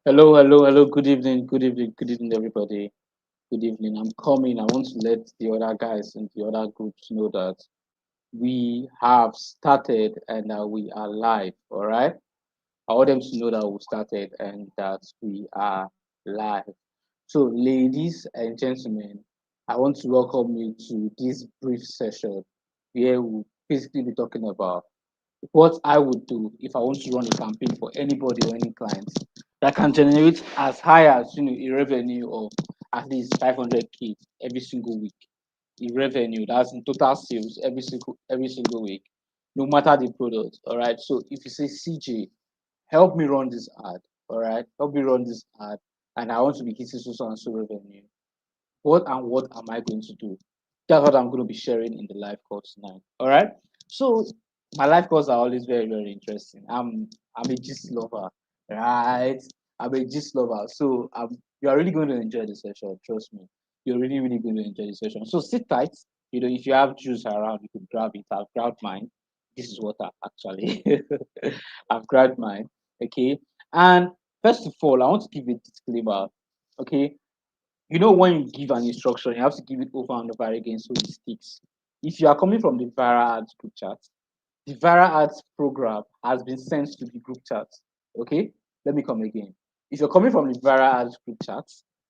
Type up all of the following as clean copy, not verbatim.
Hello, hello, hello. Good evening, good evening, good evening, everybody. Good evening. I'm coming. I want to let the other guys and the other groups know that we have started and that we are live. All right. I want them to know that we started and that we are live. So, ladies and gentlemen, I want to welcome you to this brief session where we'll basically be talking about what I would do if I want to run a campaign for anybody or any client that can generate as high as a revenue of at least 500K every single week. In revenue, that's in total sales every single week, no matter the product. All right. So if you say CJ, help me run this ad. All right, help me run this ad, and I want to be hitting so and so revenue. What am I going to do? That's what I'm going to be sharing in the live call tonight. All right. So my live calls are always very very interesting. I'm a gist lover, right? I'm a gist lover. So you are really going to enjoy the session. Trust me. You're really really going to enjoy the session. So sit tight. If you have juice around, you could grab it. I've grabbed mine. This is water actually. I've grabbed mine. Okay. And first of all, I want to give a disclaimer. Okay, when you give an instruction, you have to give it over and over again so it sticks. If you are coming from the Viral Ads group chat, the Viral Ads program has been sent to the group chat. Okay, let me come again. If you're coming from the Viral Ads group chat,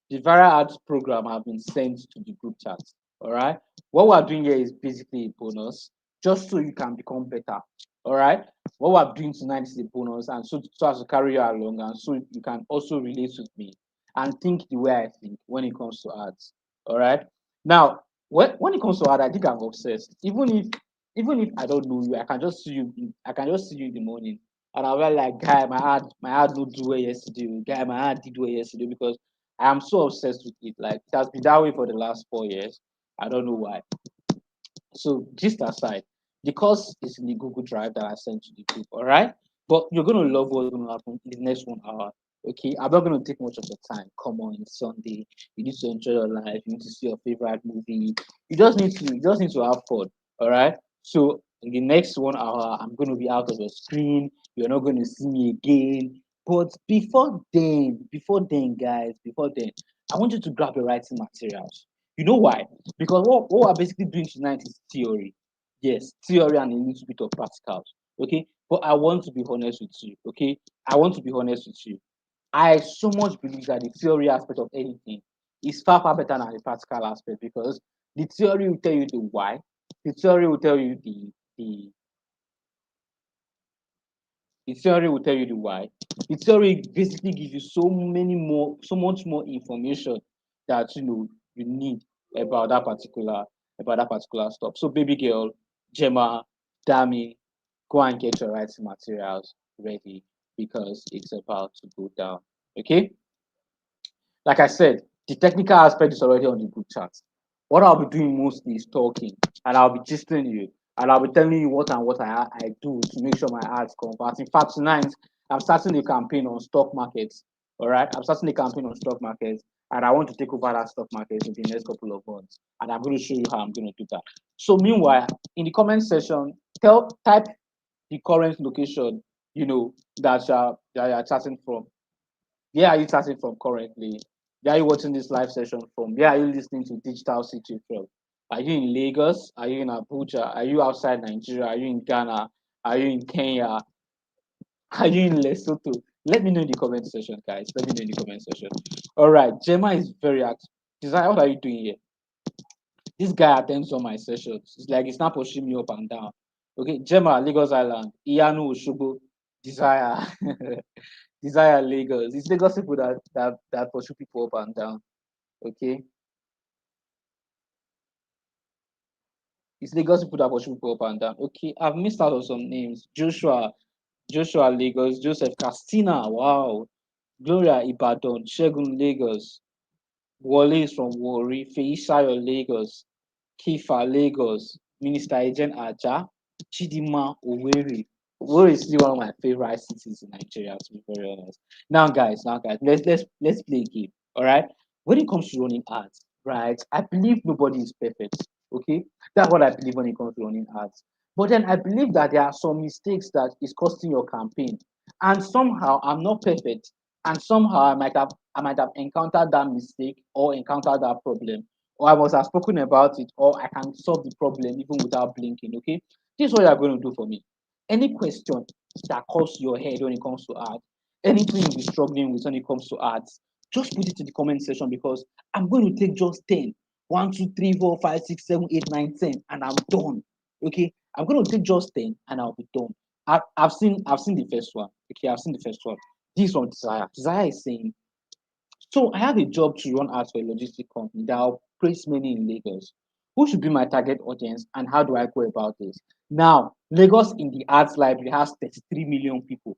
the Viral Ads program has been sent to the group chat. All right. What we're doing here is basically a bonus, just so you can become better. All right. What we're doing tonight is a bonus, and so as to carry you along, and so you can also relate with me and think the way I think when it comes to ads. All right. Now, when it comes to ad, I think I'm obsessed. Even if I don't know you, I can just see you. I can just see you in the morning, and I'll be like, guy, my ad no do well yesterday. Guy, my ad did well yesterday because I am so obsessed with it. Like it has been that way for the last 4 years. I don't know why. So just aside, the course is in the Google Drive that I sent to the group. All right, but you're gonna love what's gonna happen in the next 1 hour. Okay, I'm not gonna take much of your time. Come on, it's Sunday. You need to enjoy your life. You need to see your favorite movie. You just need to have fun. All right. So in the next 1 hour, I'm gonna be out of your screen. You're not gonna see me again. But before then, guys, before then, I want you to grab your writing materials. You know why? Because what we're basically doing tonight is theory. Yes, theory and a little bit of practicals. Okay. But I want to be honest with you. Okay. I want to be honest with you. I so much believe that the theory aspect of anything is far, far better than the practical aspect because the theory will tell you the why, the theory will tell you the theory will tell you the why. The theory basically gives you so much more information that you need about that particular stuff. So, baby girl, Gemma, Dami, go and get your writing materials ready because it's about to go down. Okay. Like I said, the technical aspect is already on the group chat. What I'll be doing mostly is talking, and I'll be gisting you, and I'll be telling you what I do to make sure my ads convert. In fact, tonight I'm starting a campaign on stock markets. All right, I'm starting a campaign on stock markets, and I want to take over that stock market in the next couple of months, and I'm going to show you how I'm going to do that. So, meanwhile, in the comment section, type the current location that you're chatting from. Where are you starting from currently? Where are you watching this live session from? Where are you listening to Digital City from? Are you in Lagos? Are you in Abuja? Are you outside Nigeria? Are you in Ghana? Are you in Kenya? Are you in Lesotho? Let me know in the comment section, guys. Let me know in the comment section. All right, Gemma is very active. Desire, what are you doing here? This guy attends all my sessions. It's like he's not pushing me up and down. Okay, Gemma, Lagos Island, Iyanu Oshogo, Desire. Desire Lagos. It's Lagos people that pursue people up and down. Okay. It's Lagos people that pursue people up and down. Okay. I've missed out on some names. Joshua Lagos, Joseph Castina. Wow. Gloria Ibadan, Shegun Lagos. Wale is from Warri, Feisayo Lagos, Kifa Lagos, Minister Ejen Aja, Chidima Owerri. Owerri is still one of my favorite cities in Nigeria, to be very honest. Now guys, let's play a game. All right. When it comes to running ads, right? I believe nobody is perfect. Okay, that's what I believe when it comes to running ads. But then I believe that there are some mistakes that is costing your campaign, and somehow I'm not perfect. And somehow I might have encountered that mistake or encountered that problem, or I must have spoken about it, or I can solve the problem even without blinking. Okay, this is what you are going to do for me. Any question that comes to your head when it comes to art, anything you're struggling with when it comes to art, just put it in the comment section, because I'm going to take just 10. 1, 2, 3, 4, 5, 6, 7, 8, 9, 10, and I'm done. Okay, I'm going to take just 10 and I'll be done. I've seen the first one. Okay, I've seen the first one. This one, Desire. Desire is saying, so I have a job to run ads for a logistic company that operates mainly in Lagos. Who should be my target audience and how do I go about this? Now, Lagos in the arts library has 33 million people.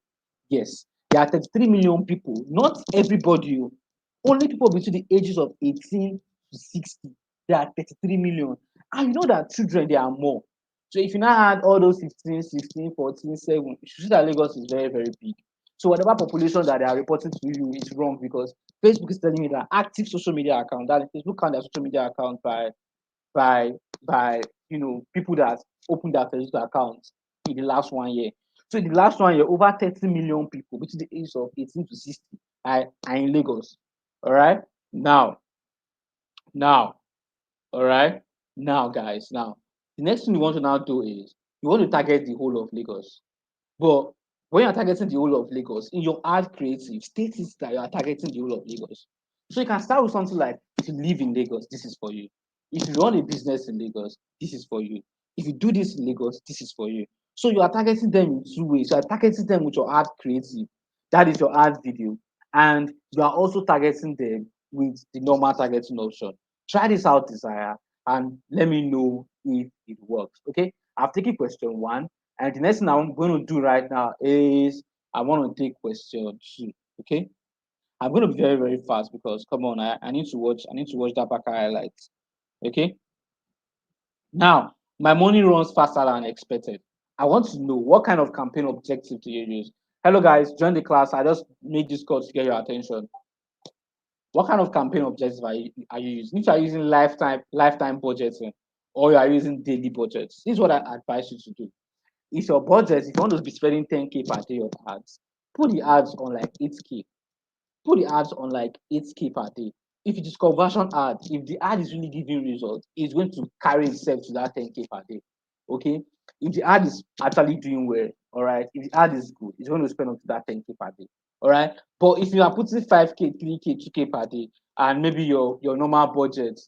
Yes, there are 33 million people. Not everybody, oh. Only people between the ages of 18 to 60. There are 33 million. And you know that children, there are more. So if you now add all those 15, 16, 14, 7, you should see that Lagos is very, very big. So whatever population that they are reporting to you is wrong, because Facebook is telling me that active social media account, that Facebook count their social media account by by people that opened their Facebook account in the last 1 year. So in the last 1 year, over 30 million people between the age of 18 to 60 are in Lagos. All right. Now, all right. Now, guys, now the next thing you want to now do is you want to target the whole of Lagos. But when you're targeting the whole of Lagos, in your ad creative, state it that you are targeting the whole of Lagos. So you can start with something like, if you live in Lagos, this is for you. If you run a business in Lagos, this is for you. If you do this in Lagos, this is for you. So you are targeting them in two ways. You are targeting them with your ad creative, that is your ad video, and you are also targeting them with the normal targeting option. Try this out, Desire, and let me know if it works. Okay, I've taken question one. And the next thing I'm going to do right now is I want to take question two. Okay. I'm going to be very, very fast because come on, I need to watch that Baka highlights. Okay. Now, my money runs faster than expected. I want to know, what kind of campaign objective do you use? Hello guys, join the class. I just made this call to get your attention. What kind of campaign objective are you using? If you are using lifetime budgeting, or you are using daily budgets, this is what I advise you to do. If your budget, if you want to be spending 10K per day on ads, put the ads on like 8K. Put the ads on like 8K per day. If it is conversion ad, if the ad is really giving results, it's going to carry itself to that 10K per day. Okay. If the ad is actually doing well, all right. If the ad is good, it's going to spend up to that 10K per day. All right. But if you are putting 5K, 3K, 2K per day, and maybe your normal budget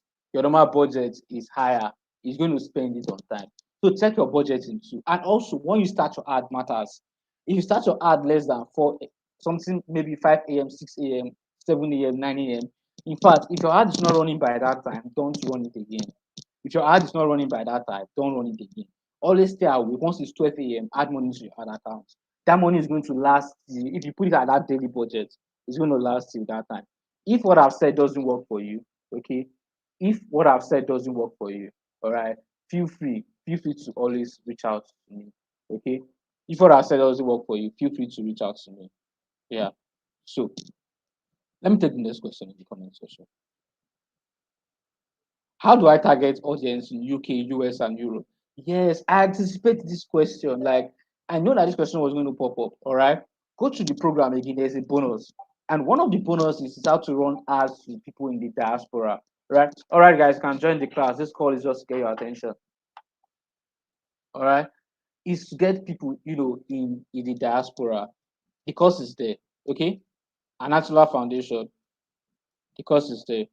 is higher, it's going to spend it on time. So check your budget into. And also, when you start your ad matters. If you start your ad less than 4, something maybe 5 a.m., 6 a.m., 7 a.m., 9 a.m. In fact, if your ad is not running by that time, don't run it again. If your ad is not running by that time, don't run it again. Always stay away. Once it's 12 a.m., add money to your ad account. That money is going to last you. If you put it at that daily budget, it's going to last you that time. If what I've said doesn't work for you, okay, if what I've said doesn't work for you, all right, feel free to always reach out to me, okay? If what I've said doesn't work for you, feel free to reach out to me. Yeah. So let me take the next question in the comment section. How do I target audience in UK, US, and Europe? Yes, I anticipate this question. Like, I know that this question was going to pop up. All right. Go to the program again. There's a bonus. And one of the bonuses is how to run ads to people in the diaspora. Right. All right, guys, can join the class. This call is just to get your attention. All right. Is to get people, in the diaspora. The course is there. Okay. Anatula Foundation. The course is there.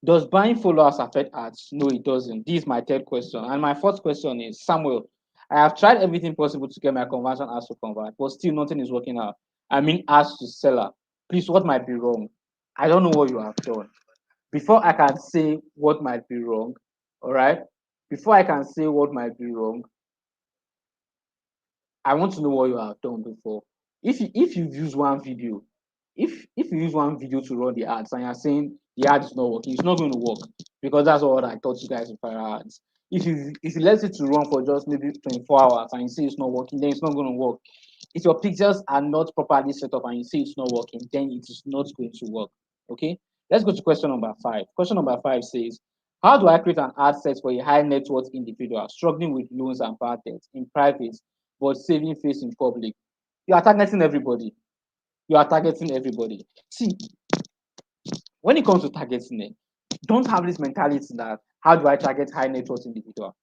Does buying followers affect ads? No, it doesn't. This is my third question. And my fourth question is, Samuel, I have tried everything possible to get my conversion ads to convert, but still nothing is working out. I mean, ads to seller. Please, what might be wrong? I don't know what you have done. Before I can say what might be wrong, all right? Before I can say what might be wrong, I want to know what you have done before. If you've used one video, if you use one video to run the ads and you're saying the ad is not working, it's not going to work, because that's what I taught you guys with fire ads. If you let it to run for just maybe 24 hours and you say it's not working, then it's not going to work. If your pictures are not properly set up and you say it's not working, then it is not going to work. Okay. Let's go to question number 5. Question number 5 says, how do I create an ad set for a high net worth individual struggling with loans and bad debts in private but saving face in public? You are targeting everybody. You are targeting everybody. See, when it comes to targeting it, don't have this mentality that how do I target high net worth individual?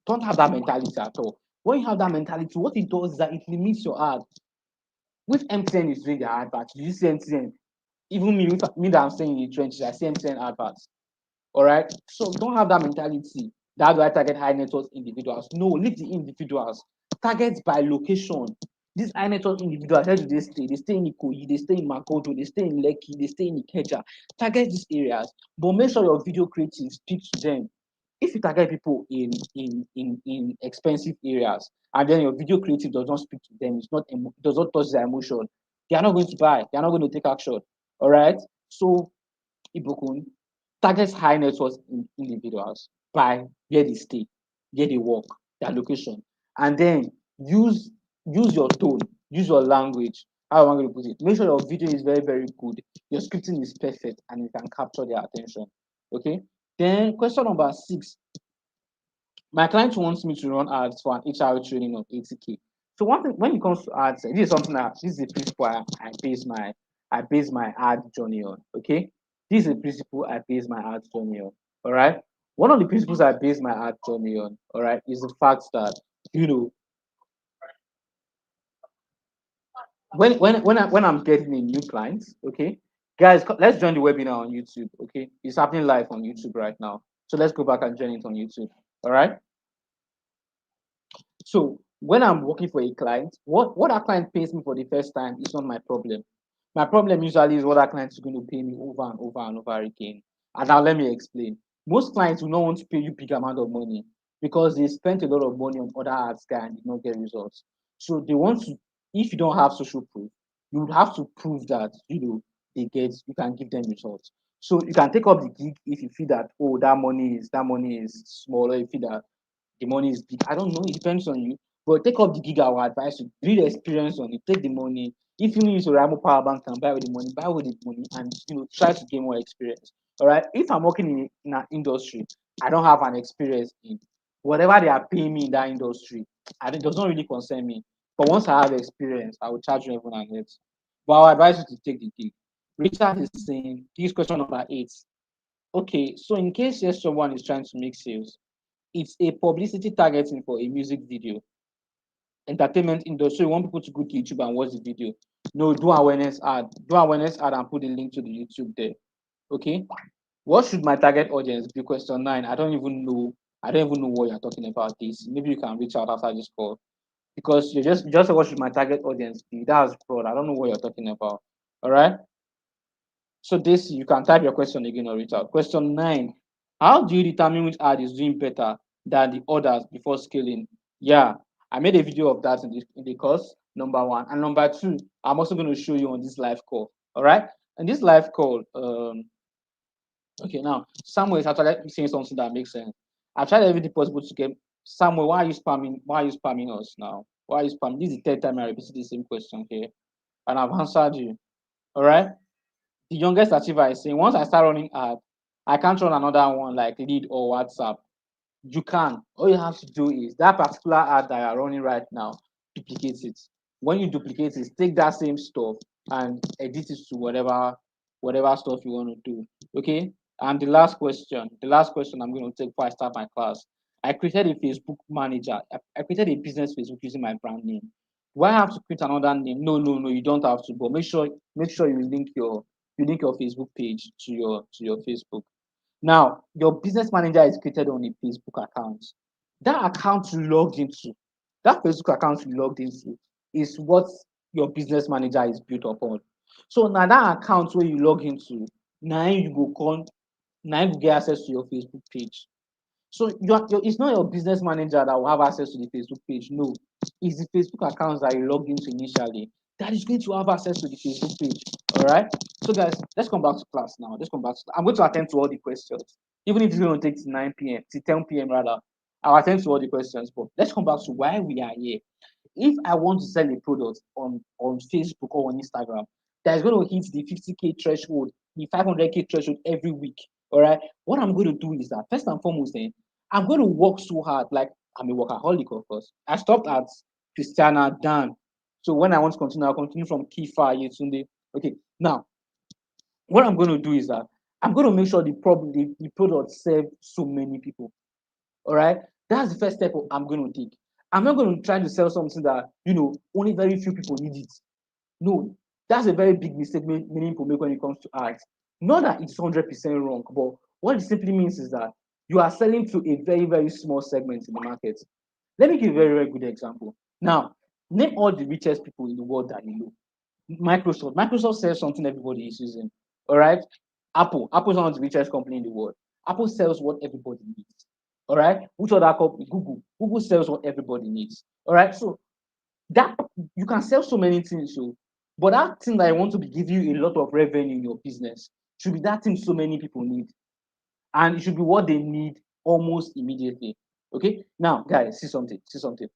Don't have that mentality at all. When you have that mentality, what it does is that it limits your ad. With MTN is doing their adverts, you see MTN. Even me that I'm staying in the trenches, I see MTN adverts. All right. So don't have that mentality. That do I target high net worth individuals? No, leave the individuals. Target by location. These high net worth individuals, where do they stay? They stay in Ikoyi, they stay in Magodo, they stay in Lekki, they stay in Ikeja. Target these areas, but make sure your video creative speaks to them. If you target people in expensive areas and then your video creative does not speak to them, it's not does not touch their emotion, they are not going to buy, they are not going to take action. All right. So Ibukun targets high net worth individuals by where they stay, where they work, their location, and then use use your tone, use your language. How am I going to put it? Make sure your video is very, very good. Your scripting is perfect and you can capture their attention. Okay. Then question number 6. My client wants me to run ads for an HR training of 80K. So one thing when it comes to ads, this is something that this is the principle I base my ad journey on. Okay. This is the principle I base my ad journey on. All right. One of the principles I base my ad journey on, all right, is the fact that you know when I'm getting a new client, okay, guys, let's join the webinar on YouTube. Okay, it's happening live on YouTube right now. So let's go back and join it on YouTube. All right. So when I'm working for a client, what our client pays me for the first time is not my problem. My problem usually is what our client is going to pay me over and over and over again. And now let me explain. Most clients will not want to pay you big amount of money because they spent a lot of money on other ads guy and did not get results. So they want to, if you don't have social proof, you would have to prove that you can give them results. So you can take up the gig if you feel that that money is small, or you feel that the money is big. I don't know. It depends on you. But take up the gig. I will advise you. Build experience on it. Take the money. If you use a Ramo power bank and buy with the money, buy with the money, and try to gain more experience. All right. If I'm working in an industry, I don't have an experience in whatever they are paying me in that industry. It does not really concern me. But once I have experience, I will charge you everyone and it. But I will advise you to take the gig. Richard is saying, this question number 8. Okay, so in case yes, someone is trying to make sales, it's a publicity targeting for a music video. Entertainment industry, you want people to go to YouTube and watch the video. No, do awareness ad. Do awareness ad and put the link to the YouTube there. Okay. What should my target audience be? Question 9. I don't even know. I don't even know what you're talking about this. Maybe you can reach out after this call. Because you just say what should my target audience be? That's broad. I don't know what you're talking about. All right. So this you can type your question again or reach out. Question 9. How do you determine which ad is doing better than the others before scaling? Yeah, I made a video of that in the course, number 1. And number 2, I'm also going to show you on this live call. All right. And this live call, okay, now Samuel is actually saying something that makes sense. I've tried everything possible to get Samuel. Why are you spamming? Why are you spamming us now? Why are you spamming? This is the third time I repeated the same question here, and I've answered you. All right. The youngest achiever is saying, once I start running ad, I can't run another one like lead or WhatsApp. You can. All you have to do is that particular ad that you're running right now, duplicate it. When you duplicate it, take that same stuff and edit it to whatever stuff you want to do. Okay. And the last question I'm going to take before I start my class. I created a Facebook manager. I created a business Facebook using my brand name. Do I have to create another name? No, no, no, you don't have to. But make sure you link your Facebook page to your Facebook. Now, your business manager is created on a Facebook account. That account you logged into, that Facebook account you logged into, is what your business manager is built upon. So now that account where you log into, now you go con, now you get access to your Facebook page. So it's not your business manager that will have access to the Facebook page. No, it's the Facebook accounts that you logged into initially that is going to have access to the Facebook page. All right. So guys, let's come back to class now. Let's come back to. I'm going to attend to all the questions, even if it's going to take to 9 p.m. to 10 p.m. rather. I'll attend to all the questions. But let's come back to why we are here. If I want to sell a product on Facebook or on Instagram that is going to hit the 50K threshold, the 500K threshold every week, all right, what I'm going to do is that first and foremost, then I'm going to work so hard. Like I'm a workaholic, of course. I stopped at Christiana Dan. So when I want to continue, I'll continue from Kifa Yetunde. Okay, now what I'm going to do is that I'm going to make sure the product serve so many people. All right, that's the first step I'm going to take. I'm not going to try to sell something that only very few people need it. No, that's a very big mistake many people make when it comes to ads. Not that it's 100% wrong, but what it simply means is that you are selling to a very, very small segment in the market. Let me give a very, very good example. Now, name all the richest people in the world that you know. Microsoft. Microsoft sells something everybody is using. All right. Apple is one of the richest company in the world. Apple sells what everybody needs. All right. Which other company? Google. Google sells what everybody needs. All right. So that you can sell so many things. So, but that thing that I want to be give you a lot of revenue in your business should be that thing so many people need, and it should be what they need almost immediately. Okay. Now, guys, see something. See something.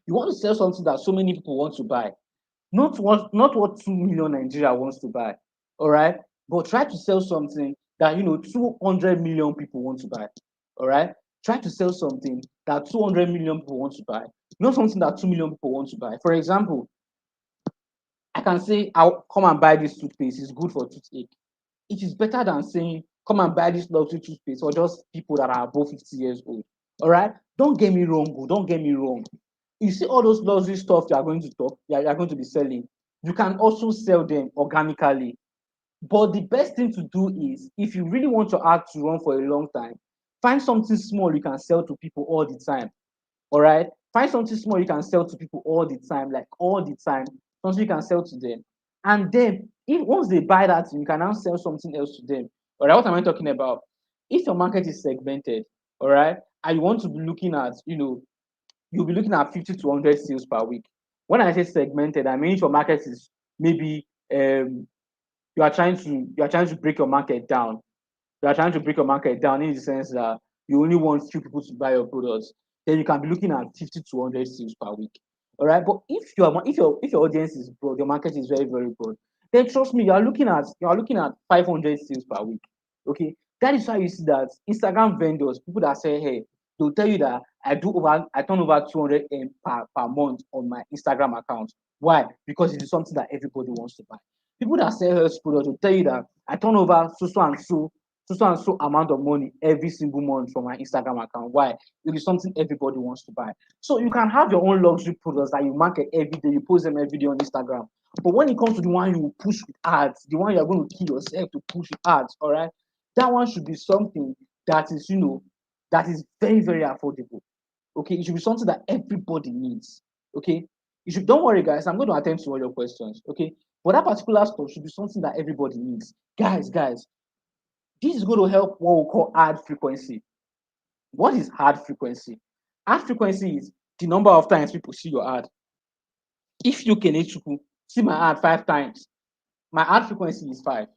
You want to sell something that so many people want to buy, not what 2 million Nigeria wants to buy, all right? But try to sell something that 200 million people want to buy, all right? Try to sell something that 200 million people want to buy, not something that 2 million people want to buy. For example, I can say, I'll come and buy this toothpaste, it's good for toothache. It is better than saying, come and buy this luxury toothpaste for just people that are above 50 years old. All right? Don't get me wrong. Don't get me wrong. You see all those luxury stuff you are going to you are going to be selling. You can also sell them organically. But the best thing to do is, if you really want your ad to run for a long time, find something small you can sell to people all the time. All right. Find something small you can sell to people all the time, like all the time. Something you can sell to them. And then if once they buy that, you can now sell something else to them. All right. What am I talking about? If your market is segmented, all right, and you want to be looking at, you'll be looking at 50 to 100 sales per week. When I say segmented, I mean if your market is maybe you are trying to break your market down. You are trying to break your market down in the sense that you only want few people to buy your products, then you can be looking at 50 to 100 sales per week. All right. But if your audience is broad, your market is very, very broad, then trust me, you are looking at 500 sales per week. Okay. That is why you see that Instagram vendors, people that say, hey, they'll tell you that I turn over 200 M per month on my Instagram account. Why? Because it is something that everybody wants to buy. People that sell health products will tell you that I turn over so amount of money every single month from my Instagram account. Why? It is something everybody wants to buy. So you can have your own luxury products that you market every day, you post them every day on Instagram. But when it comes to the one you push with ads, the one you're going to kill yourself to push with ads, all right, that one should be something that is, that is very, very affordable. Okay, it should be something that everybody needs. Okay, you should don't worry, guys. I'm going to attend to all your questions. Okay, but that particular stuff should be something that everybody needs. Guys, this is going to help what we call ad frequency. What is ad frequency? Ad frequency is the number of times people see your ad. If you can see my ad 5 times, my ad frequency is 5.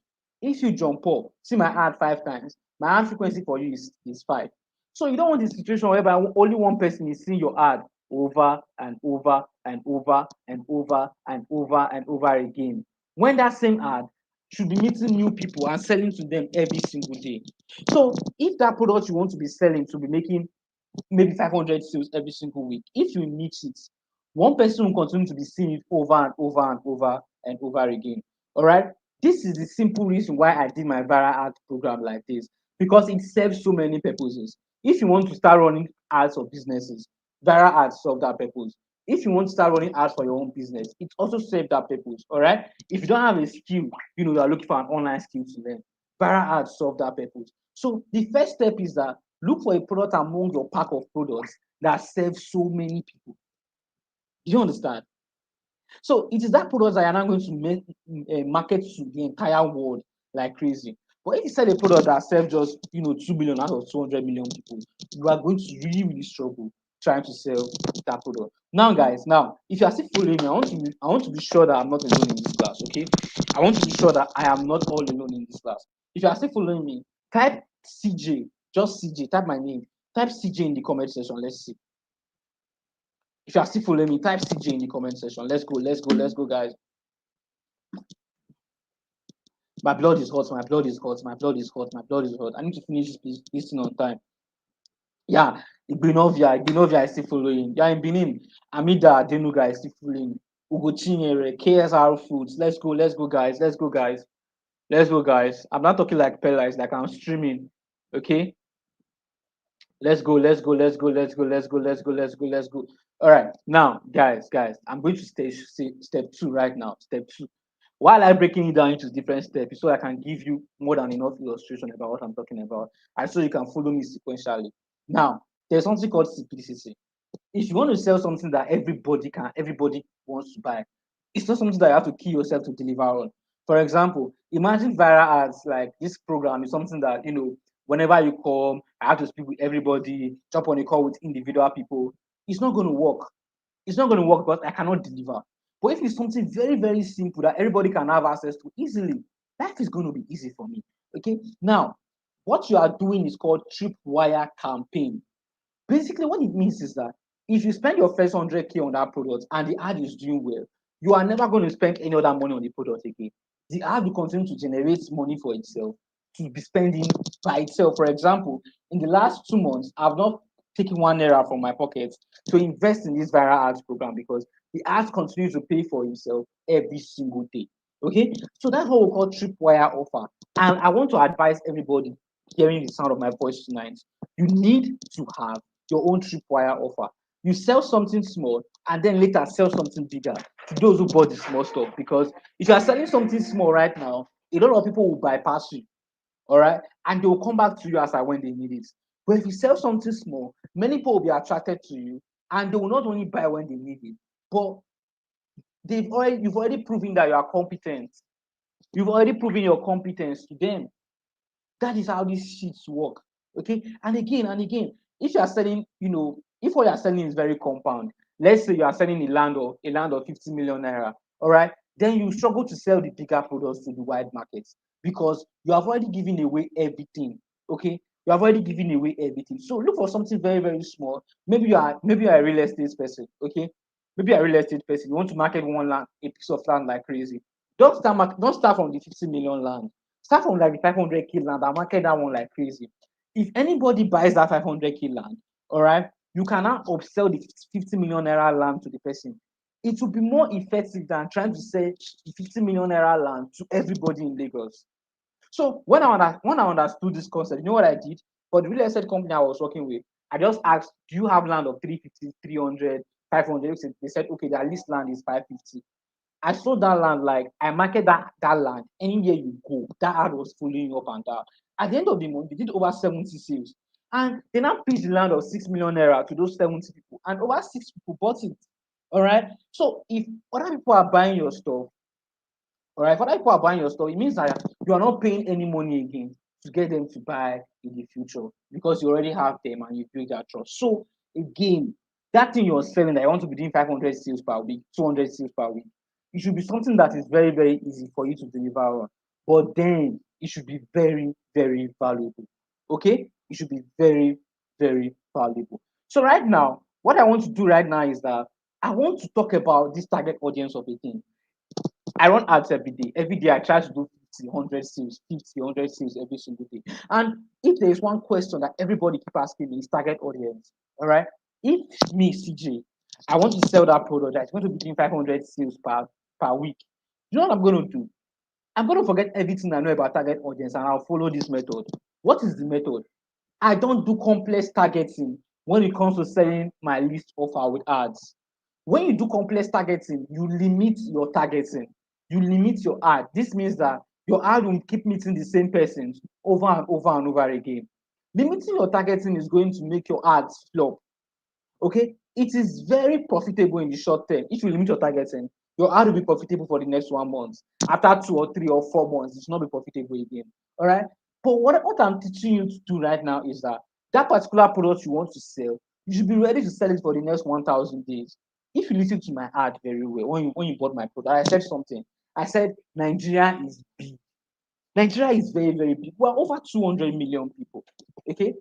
If you jump up, see my ad 5 times, my ad frequency for you is 5. So you don't want this situation whereby only one person is seeing your ad over and over and over and over and over and over again. When that same ad should be meeting new people and selling to them every single day. So if that product you want to be selling to be making maybe 500 sales every single week, if you niche it, one person will continue to be seeing it over and over and over and over again. All right. This is the simple reason why I did my viral ad program like this, because it serves so many purposes. If you want to start running ads for businesses, viral ads serve that purpose. If you want to start running ads for your own business, it also serves that purpose. All right. If you don't have a skill, you are looking for an online skill to learn, viral ads serve that purpose. So the first step is that look for a product among your pack of products that serves so many people. Do you understand? So it is that product that you're not going to market to the entire world like crazy. But if you sell a product that serves just 2 million out of 200 million people, you are going to really, really struggle trying to sell that product. Now, guys, if you are still following me, I want to be sure that I'm not alone in this class. Okay, I want to be sure that I am not all alone in this class. If you are still following me, type CJ, just CJ, type my name, type CJ in the comment section. Let's see. If you are still following me, type CJ in the comment section. Let's go, guys. My blood is hot, my blood is hot, my blood is hot, my blood is hot. I need to finish this thing on time. Yeah, Igbinovia is still following. Yeah, in Benin, Amida Denuga is still following. Ugo Chinyere, KSR Foods. Let's go, guys. Let's go, guys. Let's go, guys. I'm not talking like Pella, it's like I'm streaming. Okay. Let's go. All right. Now, guys, I'm going to step two right now. Step two. While I'm breaking it down into different steps so I can give you more than enough illustration about what I'm talking about, and so you can follow me sequentially. Now, there's something called simplicity. If you want to sell something that everybody wants to buy, it's not something that you have to kill yourself to deliver on. For example, imagine viral ads like this program is something that whenever you come, I have to speak with everybody, jump on a call with individual people. It's not going to work. It's not going to work because I cannot deliver. But if it's something very, very simple that everybody can have access to easily, life is going to be easy for me. Okay. Now, what you are doing is called tripwire campaign. Basically, what it means is that if you spend your first 100K on that product and the ad is doing well, you are never going to spend any other money on the product again. The ad will continue to generate money for itself, to be spending by itself. For example, in the last 2 months, I've not taken 1 naira from my pocket to invest in this viral ads program because the ads continue to pay for himself every single day. Okay, so that's what we call tripwire offer. And I want to advise everybody hearing the sound of my voice tonight. You need to have your own tripwire offer. You sell something small and then later sell something bigger to those who bought the small stuff. Because if you are selling something small right now, a lot of people will bypass you, all right, and they will come back to you as when they need it. But if you sell something small, many people will be attracted to you, and they will not only buy when they need it, but you've already proven that you are competent. You've already proven your competence to them. That is how these sheets work. Okay. And again, if you are selling, if what you are selling is very compound, let's say you are selling a land of 50 million naira, all right, then you struggle to sell the bigger products to the wide markets because you have already given away everything. Okay. You have already given away everything. So look for something very, very small. Maybe you are a real estate person. Okay. Maybe you're a real estate person. You want to market a piece of land like crazy. Don't start from the 50 million land. Start from like the 500K land and market that one like crazy. If anybody buys that 500K land, all right, you can now upsell the 50 million naira land to the person. It will be more effective than trying to sell the 50 million naira land to everybody in Lagos. So when I understood this concept, you know what I did? For the real estate company I was working with, I just asked, do you have land of 350, 300, 500? They said, okay, their list land is 550. I sold that land, like I market that land. Anywhere you go, that ad was following up and down. At the end of the month, they did over 70 sales. And they now pitched the land of 6 million naira to those 70 people, and over 6 people bought it. All right. So if other people are buying your stuff, all right, if other people are buying your stuff, it means that you are not paying any money again to get them to buy in the future because you already have them and you build that trust. So again, that thing you're selling that you want to be doing 500 sales per week, 200 sales per week, it should be something that is very, very easy for you to deliver on. But then it should be very, very valuable. Okay? It should be very, very valuable. So right now, what I want to do right now is that I want to talk about this target audience of a thing. I run ads every day. Every day I try to do 50, 100 sales, 50, 100 sales every single day. And if there is one question that everybody keep asking me is target audience. All right. If me, CJ, I want to sell that product that's going to be doing 500 sales per week, you know what I'm going to do? I'm going to forget everything I know about target audience and I'll follow this method. What is the method? I don't do complex targeting when it comes to selling my list offer with ads. When you do complex targeting, you limit your targeting, you limit your ad. This means that your ad will keep meeting the same persons over and over and over again. Limiting your targeting is going to make your ads flop. Okay, it is very profitable in the short term. If you limit your targeting, your ad will be profitable for the next 1 month. After 2 or 3 or 4 months, it's not be profitable again. All right. But what I'm teaching you to do right now is that particular product you want to sell, you should be ready to sell it for the next 1,000 days. If you listen to my ad very well, when you bought my product, I said something. I said Nigeria is big. Nigeria is very, very big. We're over 200 million people. Okay,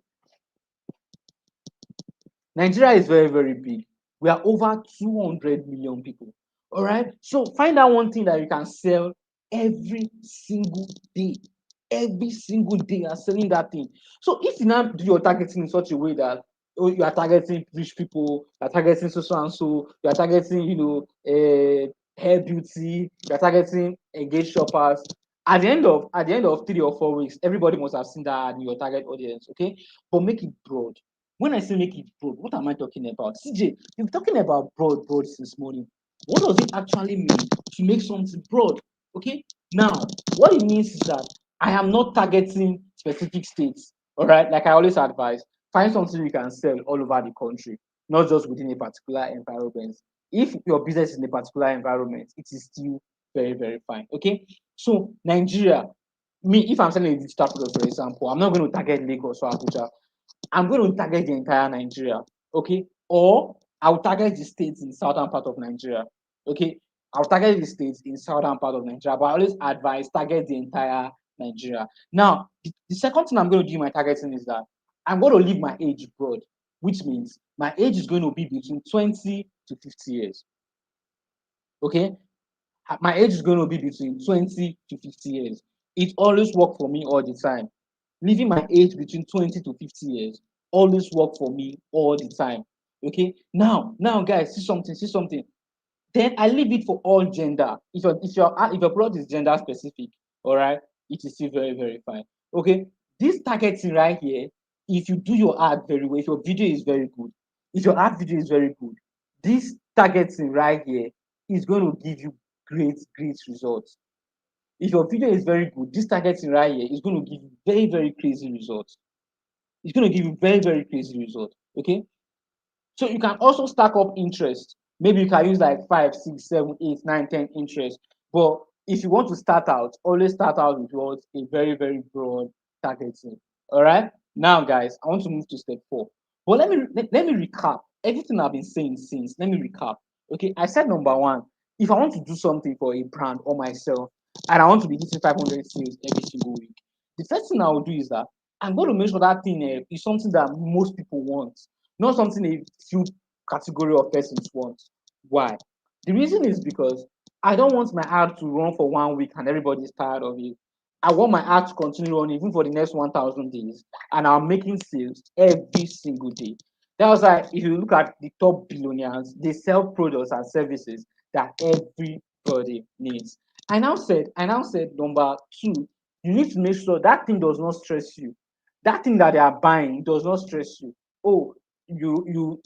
Nigeria is very, very big. We are over 200 million people. All right. So find out one thing that you can sell every single day. Every single day, you're selling that thing. So if you now do your targeting in such a way that you are targeting rich people, you are targeting so and so, you are targeting, hair beauty, you're targeting engaged shoppers. At the end of 3 or 4 weeks, everybody must have seen that ad in your target audience, okay? But make it broad. When I say make it broad, what am I talking about? CJ, you're talking about broad since morning. What does it actually mean to make something broad? Okay. Now, what it means is that I am not targeting specific states. All right. Like I always advise, find something you can sell all over the country, not just within a particular environment. If your business is in a particular environment, it is still very, very fine. Okay. So Nigeria, me, if I'm selling a digital product, for example, I'm not going to target Lagos or Abuja. I'm going to target the entire Nigeria, okay? Or I'll target the states in southern part of Nigeria, okay? I'll target the states in southern part of Nigeria, but I always advise target the entire Nigeria. Now, the second thing I'm going to do in my targeting is that I'm going to leave my age broad, which means my age is going to be between 20 to 50 years, okay? My age is going to be between 20 to 50 years. It always worked for me all the time. Leaving my age between 20 to 50 years always work for me all the time. Okay. Now, guys, see something. Then I leave it for all gender. If your product is gender specific, all right, it is still very, very fine. Okay. This targeting right here, if you do your ad very well, if your video is very good, if your ad video is very good, this targeting right here is going to give you great results. If your video is very good, this targeting right here is going to give you very, very crazy results. It's going to give you very, very crazy results. Okay. So you can also stack up interest. Maybe you can use like 5, 6, 7, 8, 9, 10 interest. But if you want to start out, always start out with what a very, very broad targeting. All right. Now, guys, I want to move to step 4. But let me recap everything I've been saying since. Let me recap. Okay. I said number 1, if I want to do something for a brand or myself, and I want to be hitting 500 sales every single week, the first thing I will do is that I'm going to make sure that thing is something that most people want, not something a few category of persons want. Why? The reason is because I don't want my ad to run for 1 week and everybody's tired of it. I want my ad to continue running even for the next 1,000 days, and I'm making sales every single day. That's why if you look at the top billionaires, they sell products and services that everybody needs. I now said number 2, you need to make sure that thing does not stress you. That thing that they are buying does not stress you. Oh, you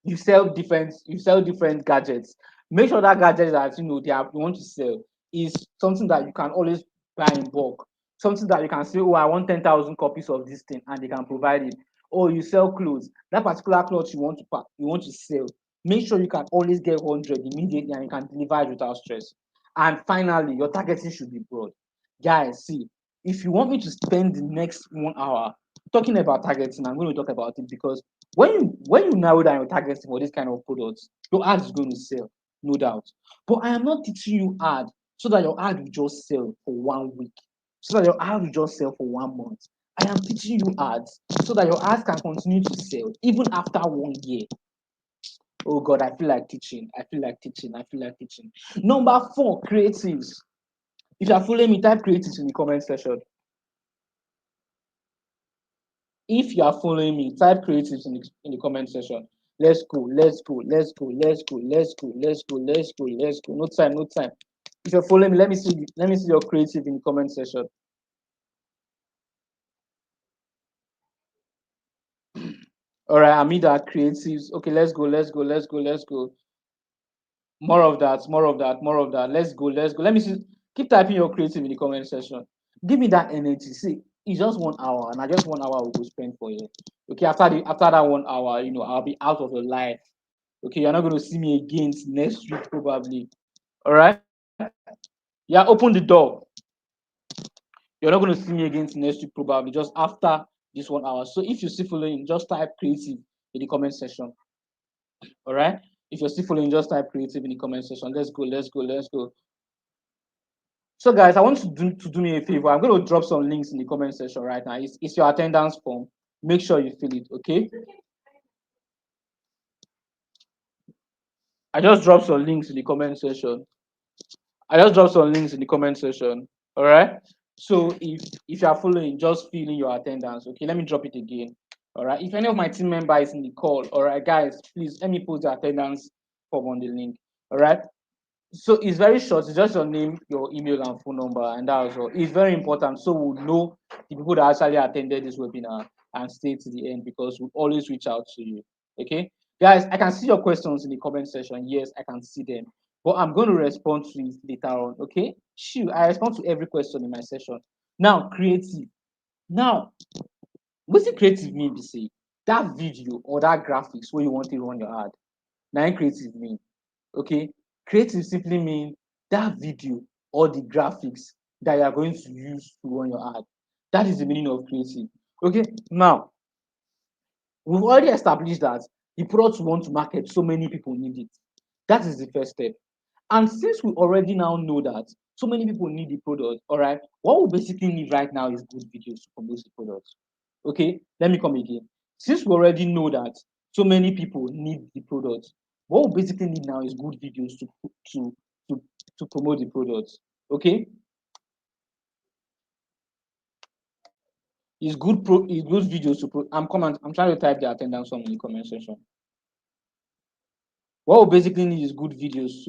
you sell different gadgets. Make sure that gadget that you want to sell is something that you can always buy in bulk. Something that you can say, oh, I want 10,000 copies of this thing, and they can provide it. Or you sell clothes. That particular clothes you want to sell. Make sure you can always get 100 immediately, and you can deliver it without stress. And finally, your targeting should be broad. Guys, see, if you want me to spend the next 1 hour talking about targeting, I'm going to talk about it because when you narrow down your targets for this kind of products, your ad is going to sell, no doubt. But I am not teaching you ad so that your ad will just sell for 1 week, so that your ad will just sell for 1 month. I am teaching you ads so that your ads can continue to sell even after 1 year. Oh God, I feel like teaching. I feel like teaching. I feel like teaching. Number 4, creatives. If you are following me, type creatives in the comment section. If you are following me, type creatives in the comment section. Let's go, let's go, let's go, let's go, let's go, let's go, let's go, let's go. No time, no time. If you're following me, let me see your creative in the comment section. All right, Amida, creatives. Okay, let's go, let's go, let's go, let's go. More of that, more of that, more of that. Let's go, let's go. Let me see. Keep typing your creative in the comment section. Give me that energy. See, it's just 1 hour, and I just 1 hour will go spend for you. Okay, after that 1 hour, I'll be out of your life. Okay, you're not going to see me again next week probably. All right. Yeah, open the door. You're not going to see me again next week probably, just after this 1 hour. So if you're still following, just type creative in the comment section. All right. If you're still following, just type creative in the comment section. Let's go, let's go, let's go. So guys, I want to do me a favor. I'm going to drop some links in the comment section right now. It's your attendance form. Make sure you fill it, okay? I just dropped some links in the comment section. I just dropped some links in the comment section. All right. So if you are following, just fill in your attendance. Okay, let me drop it again. All right. If any of my team member is in the call, all right, guys, please let me put the attendance form on the link. All right. So it's very short. It's just your name, your email, and phone number, and that's all. It's very important. So we'll know the people that actually attended this webinar and stay to the end because we'll always reach out to you. Okay, guys, I can see your questions in the comment section. Yes, I can see them, but I'm going to respond to it later on. Okay, sure. I respond to every question in my session. Now, creative. Now, what's the creative mean? Be say that video or that graphics where you want to run your ad. Now, creative mean. Okay, creative simply means that video or the graphics that you are going to use to run your ad. That is the meaning of creative. Okay, now we've already established that the product we want to market, so many people need it. That is the first step. And since we already now know that so many people need the product, all right, what we basically need right now is good videos to promote the product. Okay, let me come again. Since we already know that so many people need the product, what we basically need now is good videos to to to promote the product. Okay, it's good videos to I'm trying to type the attendance on in the comment section. What we basically need is good videos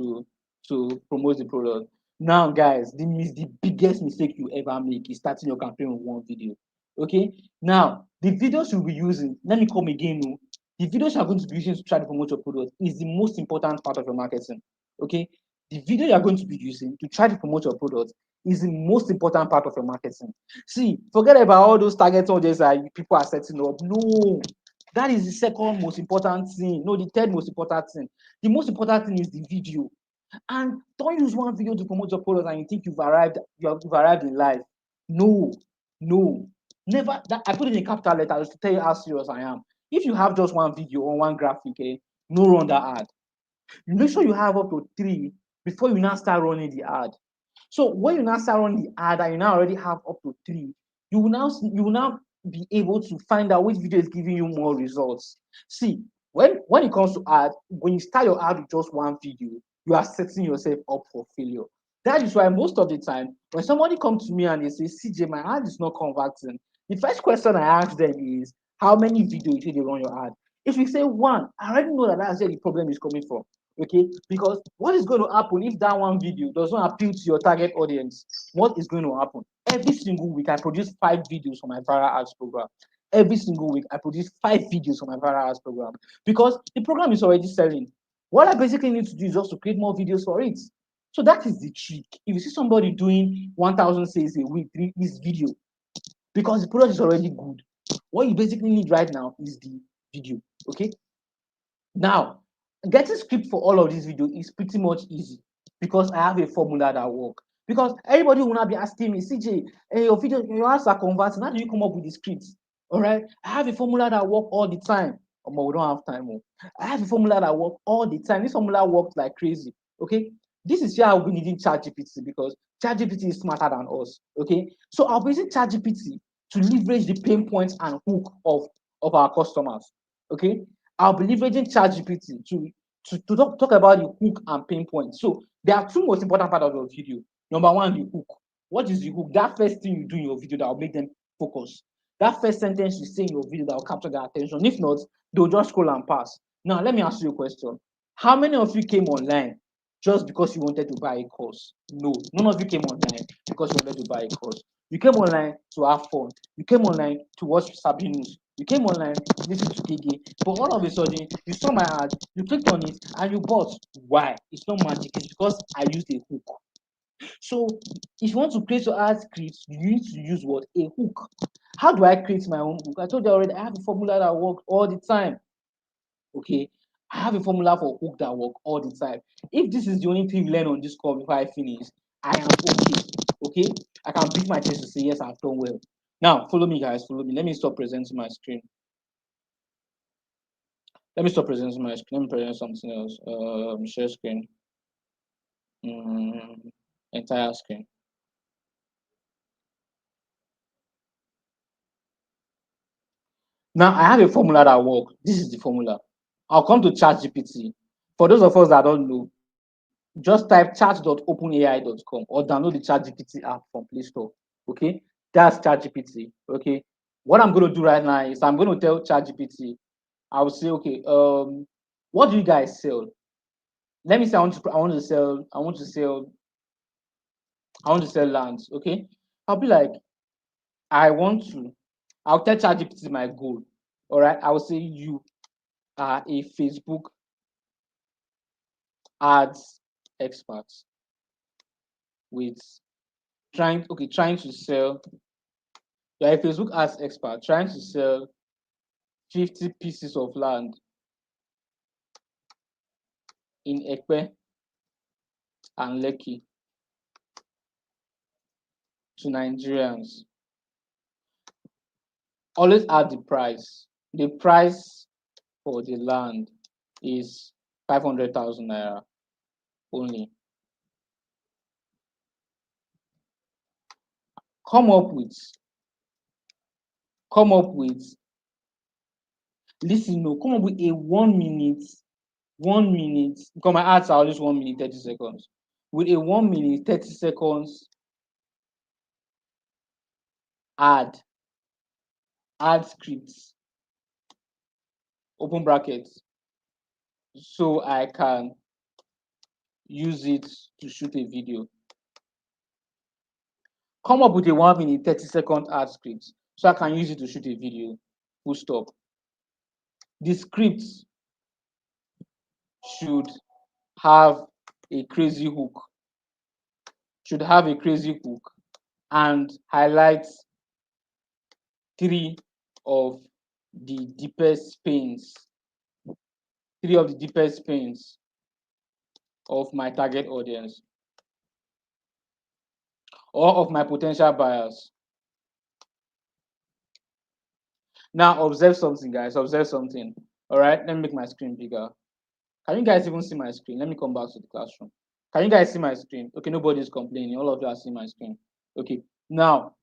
to promote the product. Now, guys, the biggest mistake you ever make is starting your campaign with one video. Okay. Now, the videos you'll be using, let me come again. Oh, the videos you're going to be using to try to promote your product is the most important part of your marketing. Okay. The video you're going to be using to try to promote your product is the most important part of your marketing. See, forget about all those target audiences that people are setting up. No, that is the second most important thing. No, the third most important thing. The most important thing is the video. And don't use one video to promote your product and you think you've arrived in life. No, no. Never that I put it in capital letters to tell you how serious I am. If you have just one video or one graphic, no run that ad. You make sure you have up to 3 before you now start running the ad. So when you now start running the ad and you now already have up to 3, you will now be able to find out which video is giving you more results. See, when it comes to ad, when you start your ad with just one video, you are setting yourself up for failure. That is why most of the time when somebody comes to me and they say, CJ, my ad is not converting, the first question I ask them is, how many videos did they run your ad? If you say one, I already know that that's where the problem is coming from. Okay, because what is going to happen if that one video does not appeal to your target audience? What is going to happen? Every single week I produce 5 videos for my viral ads program. Every single week I produce 5 videos for my viral ads program because the program is already selling. What I basically need to do is just to create more videos for it. So that is the trick. If you see somebody doing 1,000 sales a week, this video, because the product is already good, what you basically need right now is the video. Okay, now, getting script for all of these videos is pretty much easy because I have a formula that works. Because everybody will not be asking me, CJ, your video, your ads are converting. How do you come up with the scripts? All right. I have a formula that works all the time. But we don't have time. Oh. I have a formula that works all the time. This formula works like crazy. Okay. This is where we needing ChatGPT because ChatGPT is smarter than us. Okay. So I'll be using ChatGPT to leverage the pain points and hook of our customers. Okay. I'll be leveraging ChatGPT to talk about the hook and pain point. So there are two most important parts of your video. Number one, the hook. What is the hook? That first thing you do in your video that will make them focus. That first sentence you say in your video that will capture their attention. If not, they'll just scroll and pass. Now, let me ask you a question. How many of you came online just because you wanted to buy a course? No, none of you came online because you wanted to buy a course. You came online to have fun. You came online to watch Sabi News. You came online to listen to Gege. But all of a sudden, you saw my ad, you clicked on it, and you bought. Why? It's not magic. It's because I used a hook. So if you want to create your ad scripts, you need to use what? A hook. How do I create my own hook? I told you already, I have a formula that works all the time. Okay. I have a formula for hook that work all the time. If this is the only thing you learn on this call before I finish, I am okay. Okay. I can beat my chest to say, yes, I've done well. Now, follow me, guys. Follow me. Let me stop presenting my screen. Let me stop presenting my screen. Let me present something else. Share screen. Entire screen. Now I have a formula that works. This is the formula. I'll come to ChatGPT. For those of us that don't know, just type chat.openai.com or download the ChatGPT app from Play Store. Okay, that's ChatGPT. Okay, what I'm going to do right now is I'm going to tell ChatGPT. I will say, okay, what do you guys sell? let me say I want to sell lands. Okay, I'll be like, I'll tell ChatGPT my goal. All right, I will say you are a Facebook ads expert with trying to sell. You're a Facebook ads expert trying to sell 50 pieces of land in Ekpe and Lekki to Nigerians. Always add the price. The price for the land is 500,000 naira only. Come up with listen, no, come up with a 1 minute, because my ads are always 1 minute, 30 seconds. With a 1 minute, 30 seconds ad scripts, open brackets, so I can use it to shoot a video. Come up with a 1 minute, 30-second ad script, so I can use it to shoot a video. Full stop. The script should have a crazy hook. And highlight 3 of the deepest pains. 3 of the deepest pains of my target audience or of my potential buyers. Now observe something, guys. Observe something. All right, let me make my screen bigger. Can you guys even see my screen? Let me come back to the classroom. Can you guys see my screen? Okay, nobody's complaining. All of you are seeing my screen. Okay, now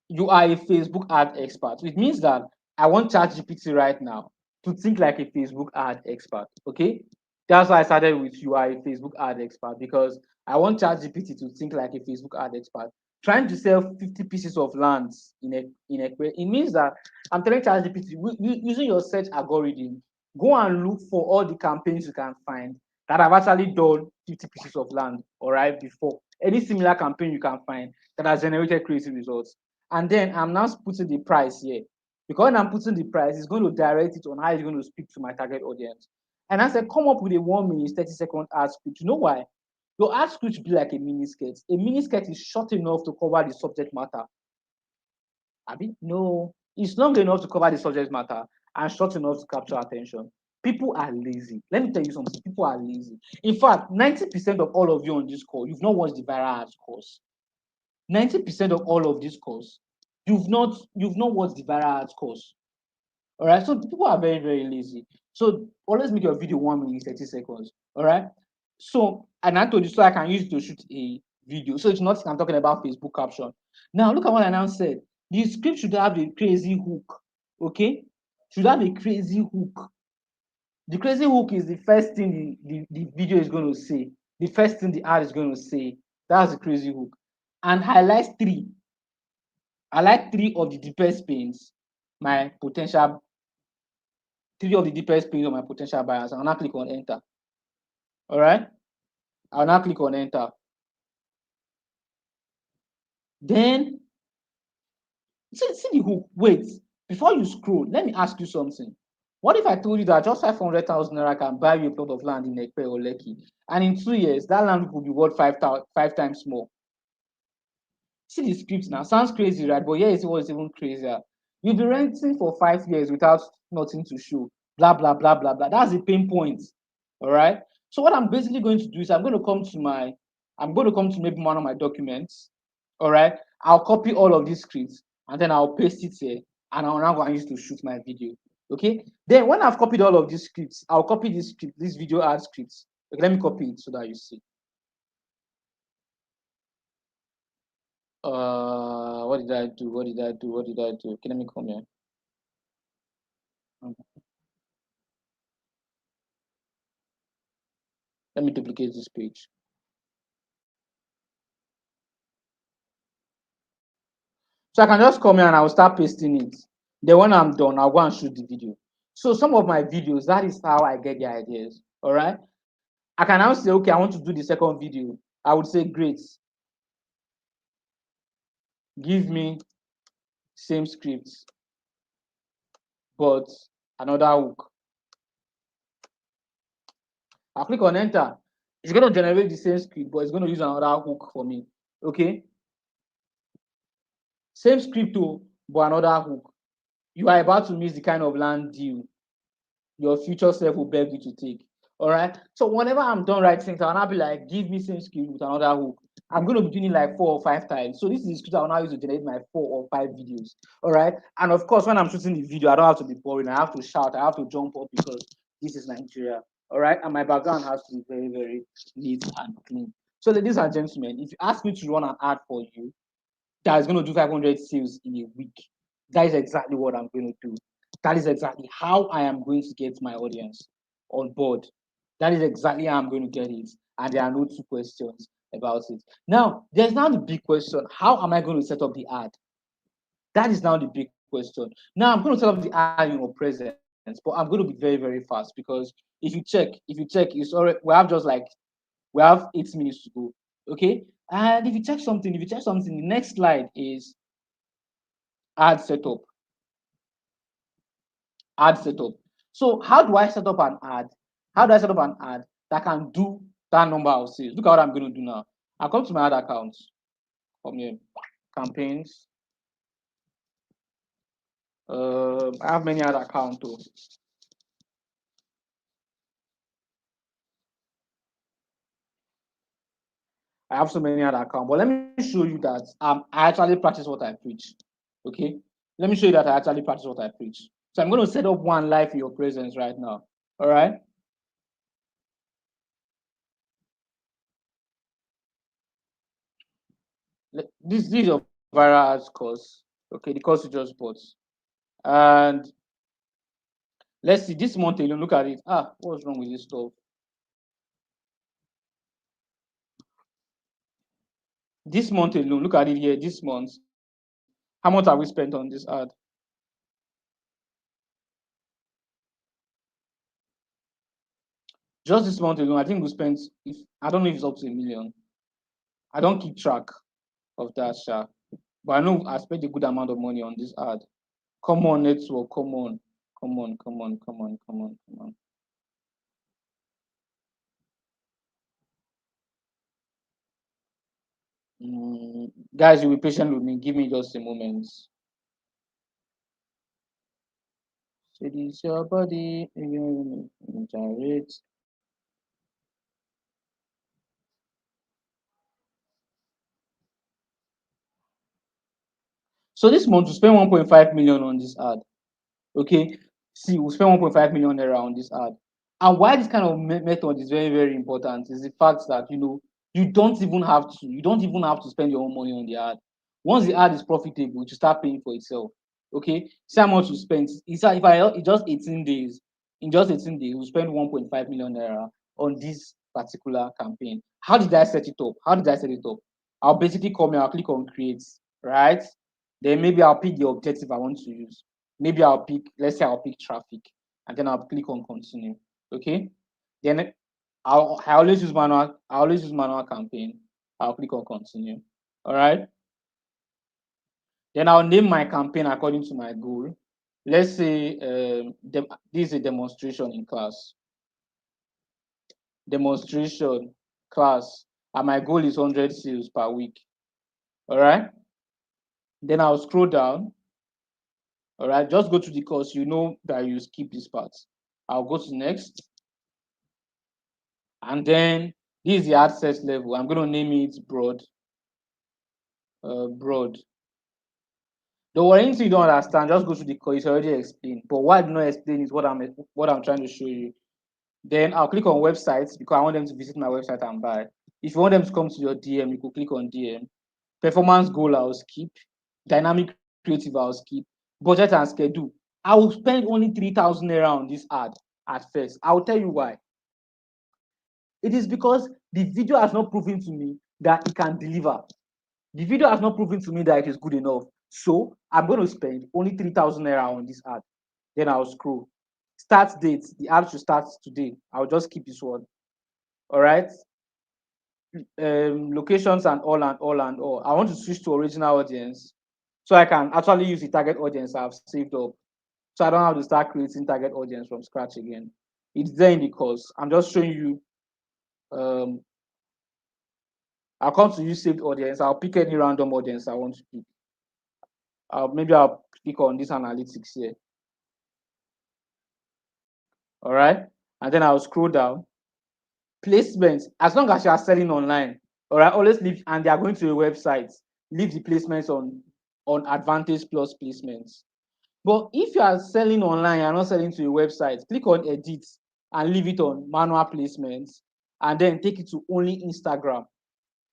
you are a Facebook ad expert. It means that I want ChatGPT right now to think like a Facebook ad expert. Okay, that's why I started with you are a Facebook ad expert, because I want ChatGPT to think like a Facebook ad expert. Trying to sell 50 pieces of land in a it means that I'm telling ChatGPT, using your search algorithm, go and look for all the campaigns you can find that have actually done 50 pieces of land, all right, before. Any similar campaign you can find that has generated crazy results. And then I'm now putting the price here. Because when I'm putting the price, it's going to direct it on how it's going to speak to my target audience. And I said, come up with a 1 minute, 30-second ad script. You know why? Your ad script should be like a mini skirt. A mini skirt is short enough to cover the subject matter. I mean, no, it's long enough to cover the subject matter and short enough to capture attention. People are lazy. Let me tell you something. People are lazy. In fact, 90% of all of you on this call, you've not watched the viral ads course. 90% of all of this course, you've not watched the viral ads course. All right. So people are very, very lazy. So always make your video 1 minute, 30 seconds. All right. So, and I told you so I can use it to shoot a video. So it's not I'm talking about Facebook caption. Now look at what I now said. The script should have a crazy hook. Okay? Should have a crazy hook. The crazy hook is the first thing the video is going to say. The first thing the ad is going to say. That's the crazy hook. And highlight 3. Highlight 3 of the deepest pains my potential 3 of the deepest pains of my potential buyers. I'll now click on enter. All right. I'll now click on enter. Then see the hook. Wait, before you scroll, let me ask you something. What if I told you that just 500,000 naira can buy you a plot of land in Ekpe or Lekki, and in 2 years that land will be worth 5 times more? See the script now. Sounds crazy, right? But here is what's even crazier. You'll be renting for 5 years without nothing to show. Blah blah blah blah blah. That's the pain point. All right. So what I'm basically going to do is I'm going to come to maybe one of my documents. All right. I'll copy all of these scripts and then I'll paste it here, and I'll now go and use to shoot my video. Okay. Then when I've copied all of these scripts, I'll copy this video ad scripts. Okay, let me copy it so that you see. What did I do? Okay, let me come here. Let me duplicate this page. So I can just come here and I'll start pasting it. Then when I'm done, I'll go and shoot the video. So some of my videos, that is how I get the ideas. All right. I can now say, okay, I want to do the second video. I would say, great. Give me same script, but another hook. I'll click on enter. It's going to generate the same script, but it's going to use another hook for me. Okay. Same script, but another hook. You are about to miss the kind of land deal your future self will beg you to take. All right. So whenever I'm done writing things, I'll now be like, give me same script with another hook. I'm going to be doing it like 4 or 5 times. So this is the script I'll now use to generate my 4 or 5 videos. All right. And of course, when I'm shooting the video, I don't have to be boring. I have to shout. I have to jump up because this is Nigeria. All right. And my background has to be very, very neat and clean. So ladies and gentlemen, if you ask me to run an ad for you that is going to do 500 sales in a week, that is exactly what I'm going to do. That is exactly how I am going to get my audience on board. That is exactly how I'm going to get it. And there are no two questions about it. Now, there's now the big question. How am I going to set up the ad? That is now the big question. Now I'm going to set up the ad in your presence, but I'm going to be very, very fast because if you check, it's already we have 8 minutes to go. Okay. And if you check something, the next slide is ad setup. Ad setup. So how do I set up an ad? How do I set up an ad that can do that number of sales? Look at what I'm going to do now. I'll come to my ad account. Come here, campaigns. I have many ad accounts too. I have so many ad accounts, but let me show you that I actually practice what I preach. Okay, let me show you that I actually practice what I preach. So I'm going to set up one live in your presence right now. All right. This is your viral ads course. Okay, the course you just bought. And let's see this month alone. Look at it. What's wrong with this stuff? This month alone, look at it here. This month, how much have we spent on this ad? Just this month alone, I think we spent. If I don't know if it's up to 1 million. I don't keep track of that, Sha. But I know I spent a good amount of money on this ad. Come on, network. Come on. Come on. Come on. Come on. Come on. Come on. Guys, you'll be patient with me. Give me just a moment. Say this your body. Gyrate. So this month we spend 1.5 million on this ad. Okay. See, we spend 1.5 million naira on this ad. And why this kind of method is very, very important is the fact that you don't even have to spend your own money on the ad. Once the ad is profitable, you start paying for itself. Okay. See how much you spend. If in just 18 days, we spend 1.5 million naira on this particular campaign. How did I set it up? I'll basically come here, I'll click on create, right? Then maybe I'll pick the objective I want to use. Maybe let's say I'll pick traffic, and then I'll click on continue. Okay. Then I always use manual campaign. I'll click on continue. All right. Then I'll name my campaign according to my goal. Let's say this is a demonstration in class. Demonstration class, and my goal is 100 sales per week. All right. Then I'll scroll down. All right. Just go to the course. You know that you skip this part. I'll go to next. And then this is the access level. I'm going to name it broad. Broad. The worry anything you don't understand, just go to the course. It's already explained. But what I do not explain is what I'm trying to show you. Then I'll click on websites because I want them to visit my website and buy. If you want them to come to your DM, you could click on DM. Performance goal, I'll skip. Dynamic creative, I'll skip. Budget and schedule. I will spend only 3,000 naira on this ad at first. I'll tell you why. It is because the video has not proven to me that it can deliver. The video has not proven to me that it is good enough. So I'm going to spend only 3,000 naira on this ad. Then I'll scroll. Start date. The ad should start today. I'll just keep this one. All right. Locations and all and all and all. I want to switch to original audience so I can actually use the target audience I've saved up. So I don't have to start creating target audience from scratch again. It's there in the course. I'm just showing you. Um, I'll come to use saved audience. I'll pick any random audience I want to pick. Maybe I'll click on this analytics here. All right. And then I'll scroll down. Placements, as long as you are selling online, all right, always leave, and they are going to a website, leave the placements on Advantage Plus placements. But if you are selling online, you're not selling to a website, click on edit and leave it on manual placements, and then take it to only Instagram.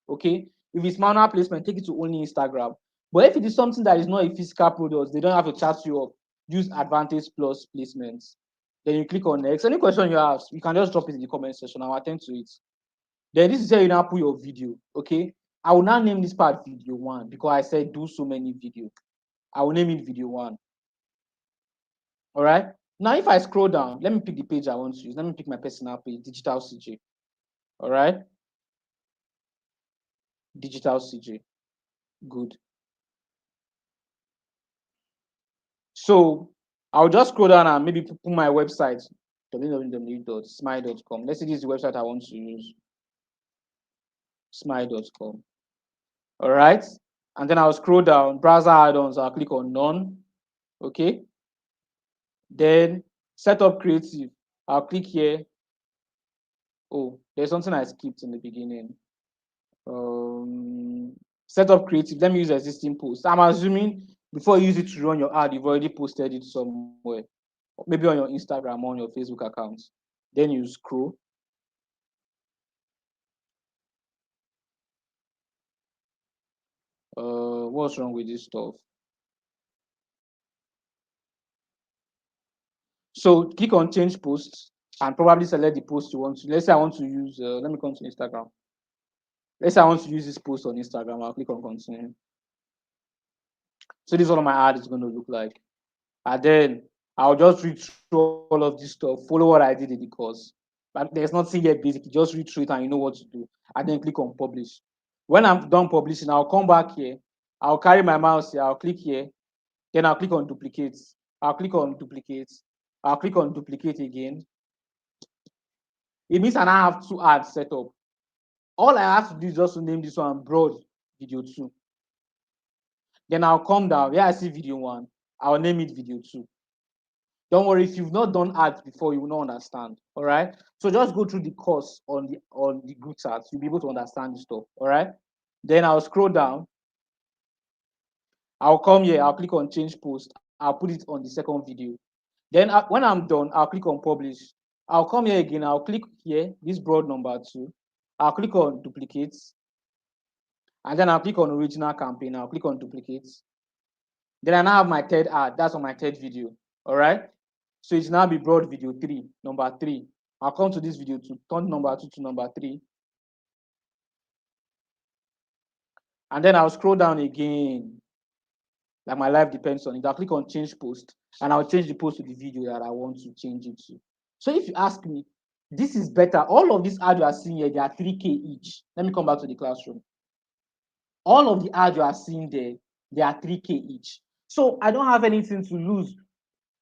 Okay, if it's manual placement, take it to only Instagram. But if it is something that is not a physical product, they don't have to charge you up. Use Advantage Plus placements. Then you click on next. Any question you have, you can just drop it in the comment section. I'll attend to it. Then this is where you now put your video. Okay, I will now name this part video 1 because I said do so many video. I will name it video 1. All right. Now, if I scroll down, let me pick the page I want to use. Let me pick my personal page, Digital CJ. All right. Digital CJ. Good. So I'll just scroll down and maybe put my website, www.smile.com. Let's say this is the website I want to use, smile.com. All right. And then I'll scroll down, browser add-ons. I'll click on none. Okay. Then setup creative. I'll click here. Oh, there's something I skipped in the beginning. Setup creative. Let me use existing post. I'm assuming before you use it to run your ad, you've already posted it somewhere, maybe on your Instagram or on your Facebook account. Then you scroll. What's wrong with this stuff? So click on change post and probably select the post you want to. Let's say I want to use, let me come to Instagram. Let's say I want to use this post on Instagram. I'll click on continue. So this is what my ad is going to look like. And then I'll just read through all of this stuff, follow what I did in the course. But there's nothing yet basic. You just read through it and you know what to do. And then click on publish. When I'm done publishing, I'll come back here. I'll carry my mouse here. I'll click here. Then I'll click on duplicate. I'll click on duplicate. I'll click on duplicate again. It means I now have 2 ads set up. All I have to do is just to name this one broad video 2. Then I'll come down. Here I see video 1. I'll name it video 2. Don't worry, if you've not done ads before, you will not understand. All right. So just go through the course on the good charts. You'll be able to understand the stuff. All right. Then I'll scroll down. I'll come here. I'll click on change post. I'll put it on the second video. Then when I'm done, I'll click on publish. I'll come here again. I'll click here, this broad number 2. I'll click on duplicates. And then I'll click on original campaign. I'll click on duplicates. Then I now have my third ad. That's on my third video. All right. So it's now be broad video 3, number 3. I'll come to this video to turn number 2 to number 3. And then I'll scroll down again. Like my life depends on it. I'll click on change post and I'll change the post to the video that I want to change it to. So if you ask me, this is better. All of these ads you are seeing here, they are 3K each. Let me come back to the classroom. All of the ads you are seeing there, they are 3K each. So I don't have anything to lose.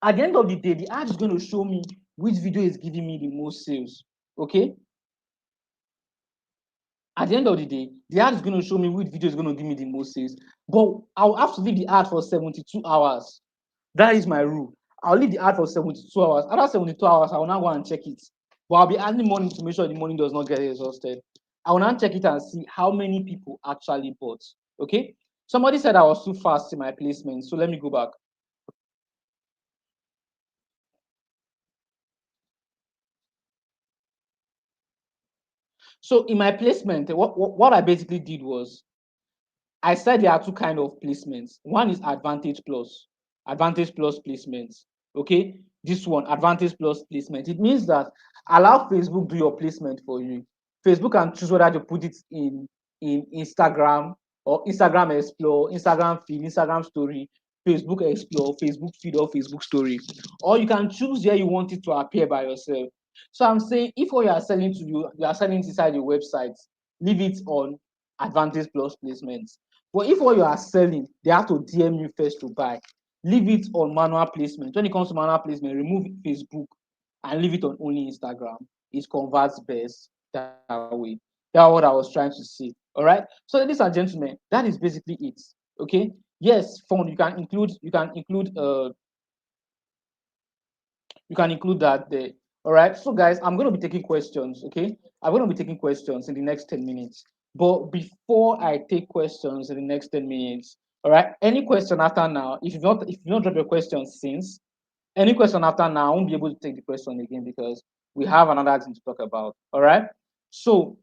At the end of the day, the ad is going to show me which video is giving me the most sales. Okay. At the end of the day, the ad is going to show me which video is going to give me the most sales. But I'll have to leave the ad for 72 hours. That is my rule. I'll leave the ad for 72 hours. After 72 hours, I will now go and check it. But I'll be adding money to make sure the money does not get exhausted. I will now check it and see how many people actually bought. Okay. Somebody said I was too fast in my placement. So let me go back. So in my placement, what I basically did was I said there are 2 kind of placements. One is Advantage Plus placements. Okay, this one Advantage Plus placement. It means that allow Facebook do your placement for you. Facebook can choose whether to put it in Instagram or Instagram Explore, Instagram Feed, Instagram Story, Facebook Explore, Facebook Feed, or Facebook Story. Or you can choose where you want it to appear by yourself. So I'm saying if what you are selling to you are selling inside your website, leave it on Advantage Plus placements. But if what you are selling, they have to DM you first to buy, leave it on manual placement. When it comes to manual placement, remove Facebook and leave it on only Instagram. It converts best that way. That's what I was trying to say. All right. So, ladies and gentlemen, that is basically it. Okay. Yes, phone. You can include that there. All right. So, guys, I'm going to be taking questions. Okay. I'm going to be taking questions in the next 10 minutes. But before I take questions in the next 10 minutes, all right, any question after now, if you don't drop your question since, any question after now, I won't be able to take the question again because we have another thing to talk about. All right. So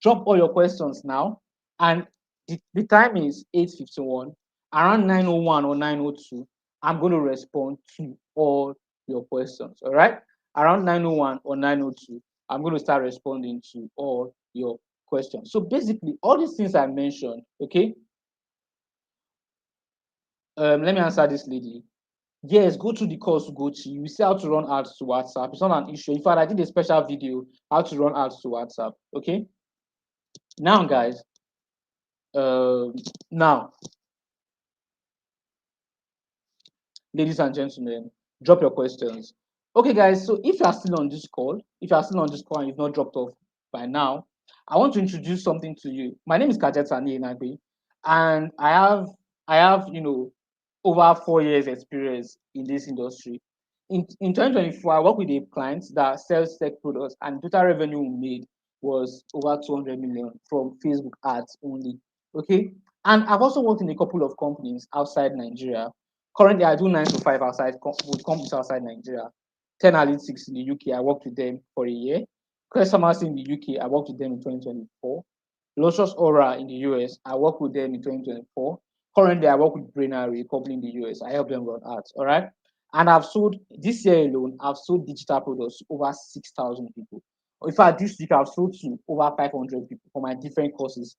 drop all your questions now. And the time is 8:51. Around 9:01 or 9:02, I'm going to respond to all your questions. All right. Around 9:01 or 9:02, I'm going to start responding to all your questions. So basically, all these things I mentioned, okay. Let me answer this lady. Yes, go to the course, go to. You see how to run ads to WhatsApp. It's not an issue. In fact, I did a special video how to run ads to WhatsApp. Okay. Now, guys. Now, ladies and gentlemen, drop your questions. Okay, guys. So if you are still on this call, and you've not dropped off by now, I want to introduce something to you. My name is Kajeta Nienagbe, and I have over 4 years experience in this industry. In 2024, I worked with a client that sells tech products, and total revenue we made was over 200 million from Facebook ads only. Okay, and I've also worked in a couple of companies outside Nigeria. Currently, I do 9 to 5 with companies outside Nigeria. 10 Analytics in the UK, I worked with them for a year. Customers in the UK, I worked with them in 2024. Lotus Aura in the US, I worked with them in 2024. Currently, I work with Brainary, a company in the US. I help them run ads. All right. And I've sold this year alone, I've sold digital products to over 6,000 people. In fact, this week I've sold to over 500 people for my different courses: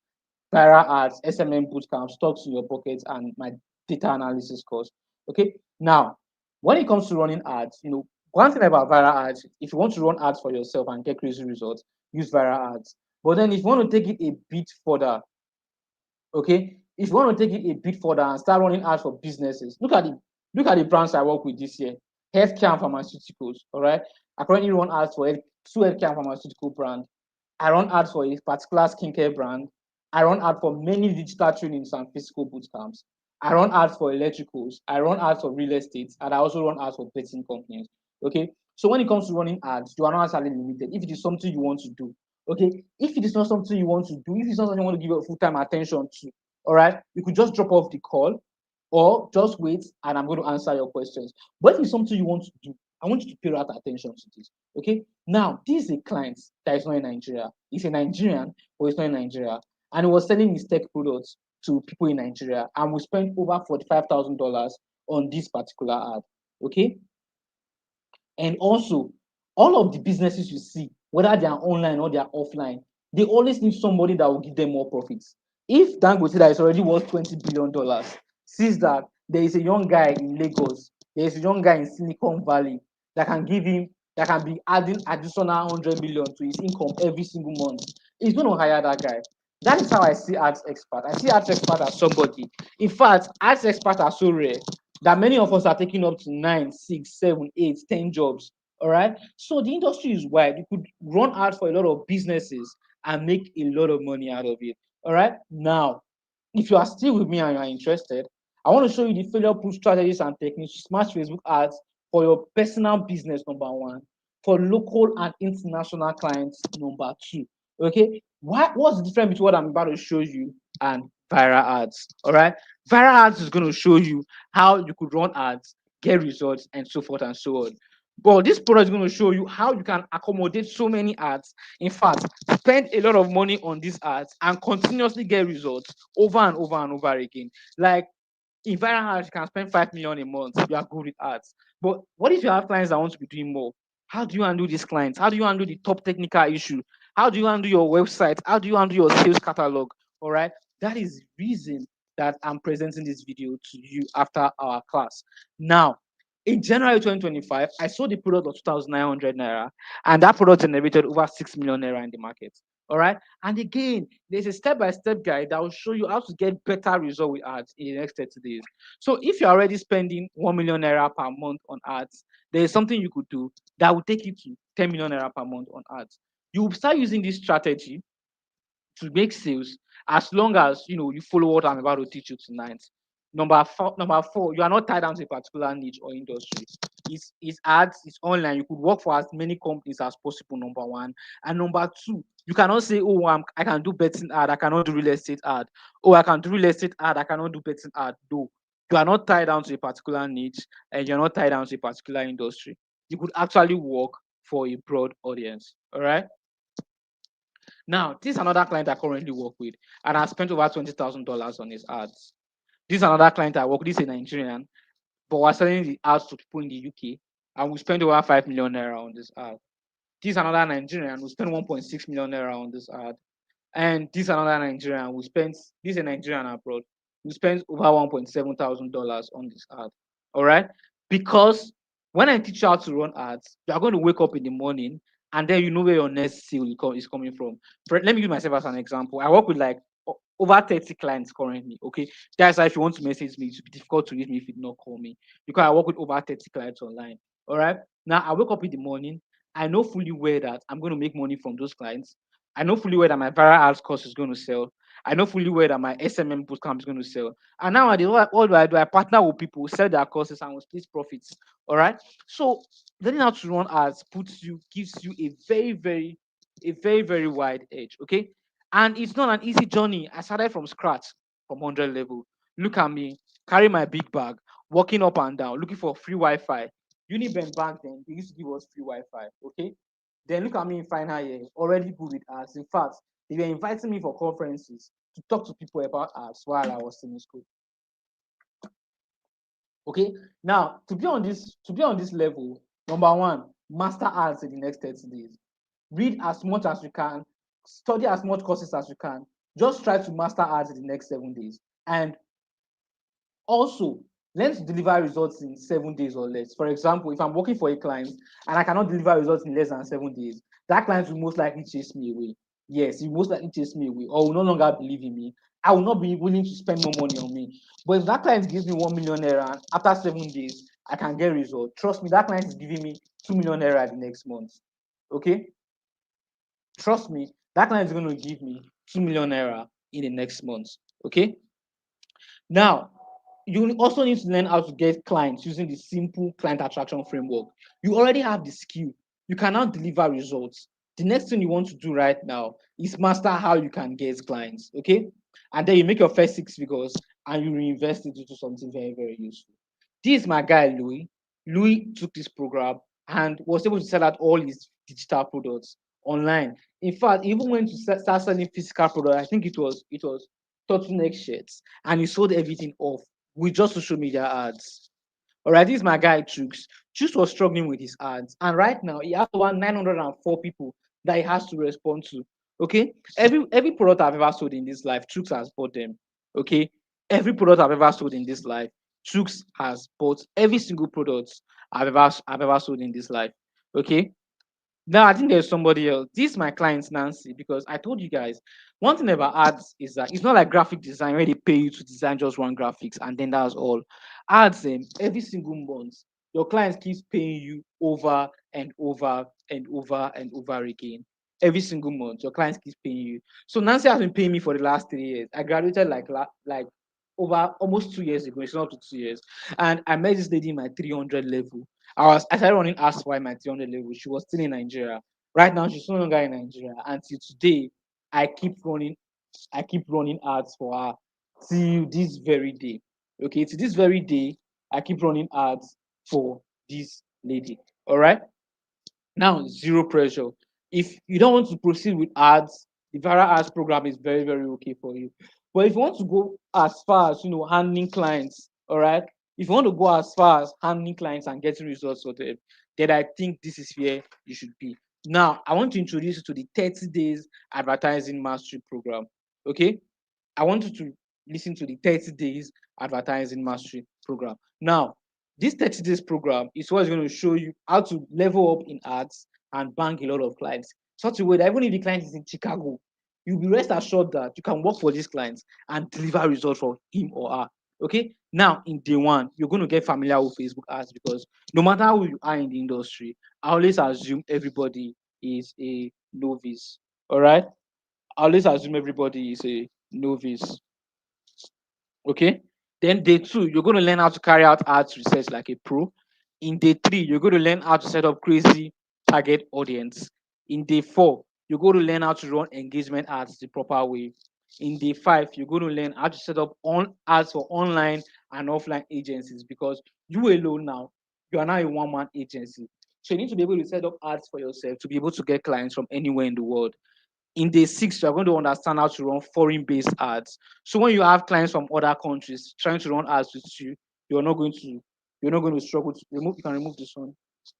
viral ads, SMM bootcamp, stocks in your pocket, and my data analysis course. Okay. Now, when it comes to running ads, one thing about viral ads, if you want to run ads for yourself and get crazy results, use viral ads. But then if you want to take it a bit further, okay, if you want to take it a bit further and start running ads for businesses, look at the brands I work with this year: healthcare and pharmaceuticals. All right, I currently run ads for two healthcare and pharmaceutical brands. I run ads for a particular skincare brand. I run ads for many digital trainings and physical boot camps. I run ads for electricals. I run ads for real estate, and I also run ads for betting companies. Okay, so when it comes to running ads, you are not necessarily limited if it is something you want to do. Okay, if it is not something you want to do, if it's not something you want to give your full-time attention to, all right, you could just drop off the call or just wait and I'm going to answer your questions. But if it's something you want to do, I want you to pay right attention to this. Okay, now this is a client that is not in Nigeria. He's a Nigerian, but he's not in Nigeria, and he was selling his tech products to people in Nigeria, and we spent over $45,000 on this particular ad. Okay, and also, all of the businesses you see, whether they are online or they are offline, they always need somebody that will give them more profits. If Dangote that is already worth $20 billion sees that there is a young guy in Lagos, there is a young guy in Silicon Valley that can give him, that can be adding additional 100 million to his income every single month, he's going to hire that guy. That is how I see ads expert. I see ads expert as somebody. In fact, ads expert are so rare that many of us are taking up to 9, 6, 7, 8, 10 jobs. All right. So the industry is wide. You could run ads for a lot of businesses and make a lot of money out of it. All right. Now, if you are still with me and you are interested, I want to show you the failure proof strategies and techniques to smash Facebook ads for your personal business, number one, for local and international clients, number two. Okay. What's the difference between what I'm about to show you and viral ads? All right. Viral ads is going to show you how you could run ads, get results, and so forth and so on. But this product is going to show you how you can accommodate so many ads. In fact, spend a lot of money on these ads and continuously get results over and over and over again. Like in viral ads, you can spend 5 million a month. You are good with ads. But what if you have clients that want to be doing more? How do you handle these clients? How do you handle the top technical issue? How do you handle your website? How do you handle your sales catalog? All right. That is the reason that I'm presenting this video to you after our class. Now, In January 2025, I sold the product of 2,900 naira, and that product generated over 6 million naira in the market. All right. And again, there's a step-by-step guide that will show you how to get better result with ads in the next 30 days. So if you're already spending 1 million naira per month on ads, there is something you could do that will take you to 10 million naira per month on ads. You will start using this strategy to make sales as long as you follow what I'm about to teach you tonight. Number four, you are not tied down to a particular niche or industry. It's ads, it's online. You could work for as many companies as possible. Number one, and number two, you cannot say, "Oh, I can do betting ad, I cannot do real estate ad. Oh, I can do real estate ad, I cannot do betting ad." No, you are not tied down to a particular niche, and you're not tied down to a particular industry. You could actually work for a broad audience. All right. Now, this is another client I currently work with, and I spent over $20,000 on his ads. This is another client I work with. This is a Nigerian, but we're selling the ads to people in the UK, and we spent over 5 million naira on this ad. This is another Nigerian. We spent 1.6 million naira on this ad, and this is another Nigerian. This is a Nigerian abroad. We spent over $1.7 thousand on this ad. All right, because when I teach you how to run ads, you are going to wake up in the morning and then you know where your next sale is coming from. Let me use myself as an example. I work with like over 30 clients currently. Okay, that's why if you want to message me, it's difficult to reach me if you did not call me because I work with over 30 clients online. All right. Now I wake up in the morning. I know fully well that I'm going to make money from those clients. I know fully well that my viral ads course is going to sell. I know fully well that my SMM bootcamp is going to sell. And nowadays, what do I do? I partner with people, sell their courses, and we split profits. All right. So learning how to run ads gives you a very wide edge. Okay. And it's not an easy journey. I started from scratch, from 100 level. Look at me, carry my big bag, walking up and down, looking for free Wi-Fi. Unibank back then, they used to give us free Wi-Fi. Okay. Then look at me in final year, already good with ads. In fact, they were inviting me for conferences to talk to people about ads while I was still in school. Okay. Now to be on this level, number one, master ads in the next 30 days. Read as much as you can, study as much courses as you can. Just try to master ads in the next 7 days. And also, learn to deliver results in 7 days or less. For example, if I'm working for a client and I cannot deliver results in less than 7 days, that client will most likely chase me away. Yes, he will most likely chase me away or will no longer believe in me. I will not be willing to spend more money on me. But if that client gives me 1 million naira and after 7 days, I can get results. Trust me, that client is giving me 2 million naira the next month. Okay? Trust me, that client is going to give me 2 million naira in the next month. Okay? Now, you also need to learn how to get clients using the simple client attraction framework. You already have the skill. You cannot deliver results. The next thing you want to do right now is master how you can get clients. Okay? And then you make your first 6 figures and you reinvest it into something very, very useful. This is my guy, Louis. Louis took this program and was able to sell out all his digital products online. In fact, he even went to start selling physical products. I think it was turtleneck shirts, and he sold everything off with just social media ads. All right, this is my guy Chooks. Chooks was struggling with his ads, and right now he has over 904 people that he has to respond to. Okay, every product I've ever sold in this life, Chooks has bought them. Okay, every product I've ever sold in this life, Chooks has bought every single product I've ever sold in this life. Okay, now I think there's somebody else. This is my client Nancy because I told you guys one thing about ads is that it's not like graphic design where they pay you to design just one graphics and then that's all. Ads every single month your client keeps paying you over and over and over and over again. Every single month your client keeps paying you. So Nancy has been paying me for the last 3 years. I graduated like over almost 2 years ago. It's not up to 2 years, and I met this lady in my 300 level. I started running Ask Why my 300 level. She was still in Nigeria. Right now, she's no longer in Nigeria. Until today, I keep running, I keep running ads for her till this very day. Okay, to this very day, I keep running ads for this lady. All right. Now, zero pressure. If you don't want to proceed with ads, the viral ads program is very, very okay for you. But if you want to go as far as handling clients, all right. If you want to go as far as handling clients and getting results for them, then I think this is where you should be. Now, I want to introduce you to the 30 days advertising mastery program. Okay, I want you to listen to the 30 days advertising mastery program. Now, This 30 days program is what's going to show you how to level up in ads and bank a lot of clients. Such a way that even if the client is in Chicago, you'll be rest assured that you can work for these clients and deliver results for him or her. Okay. Now, in day one, you're going to get familiar with Facebook ads because no matter who you are in the industry, I always assume everybody is a novice. All right. I always assume everybody is a novice. Okay. Then day two, you're going to learn how to carry out ads research like a pro. In day three, you're going to learn how to set up crazy target audience. In day four, you're going to learn how to run engagement ads the proper way. In day five, you're going to learn how to set up on ads for online and offline agencies because you alone now, you are now a one-man agency. So you need to be able to set up ads for yourself to be able to get clients from anywhere in the world. In day six, you're going to understand how to run foreign-based ads. So when you have clients from other countries trying to run ads with you, you're not going to you're not going to struggle to remove. You can remove this one.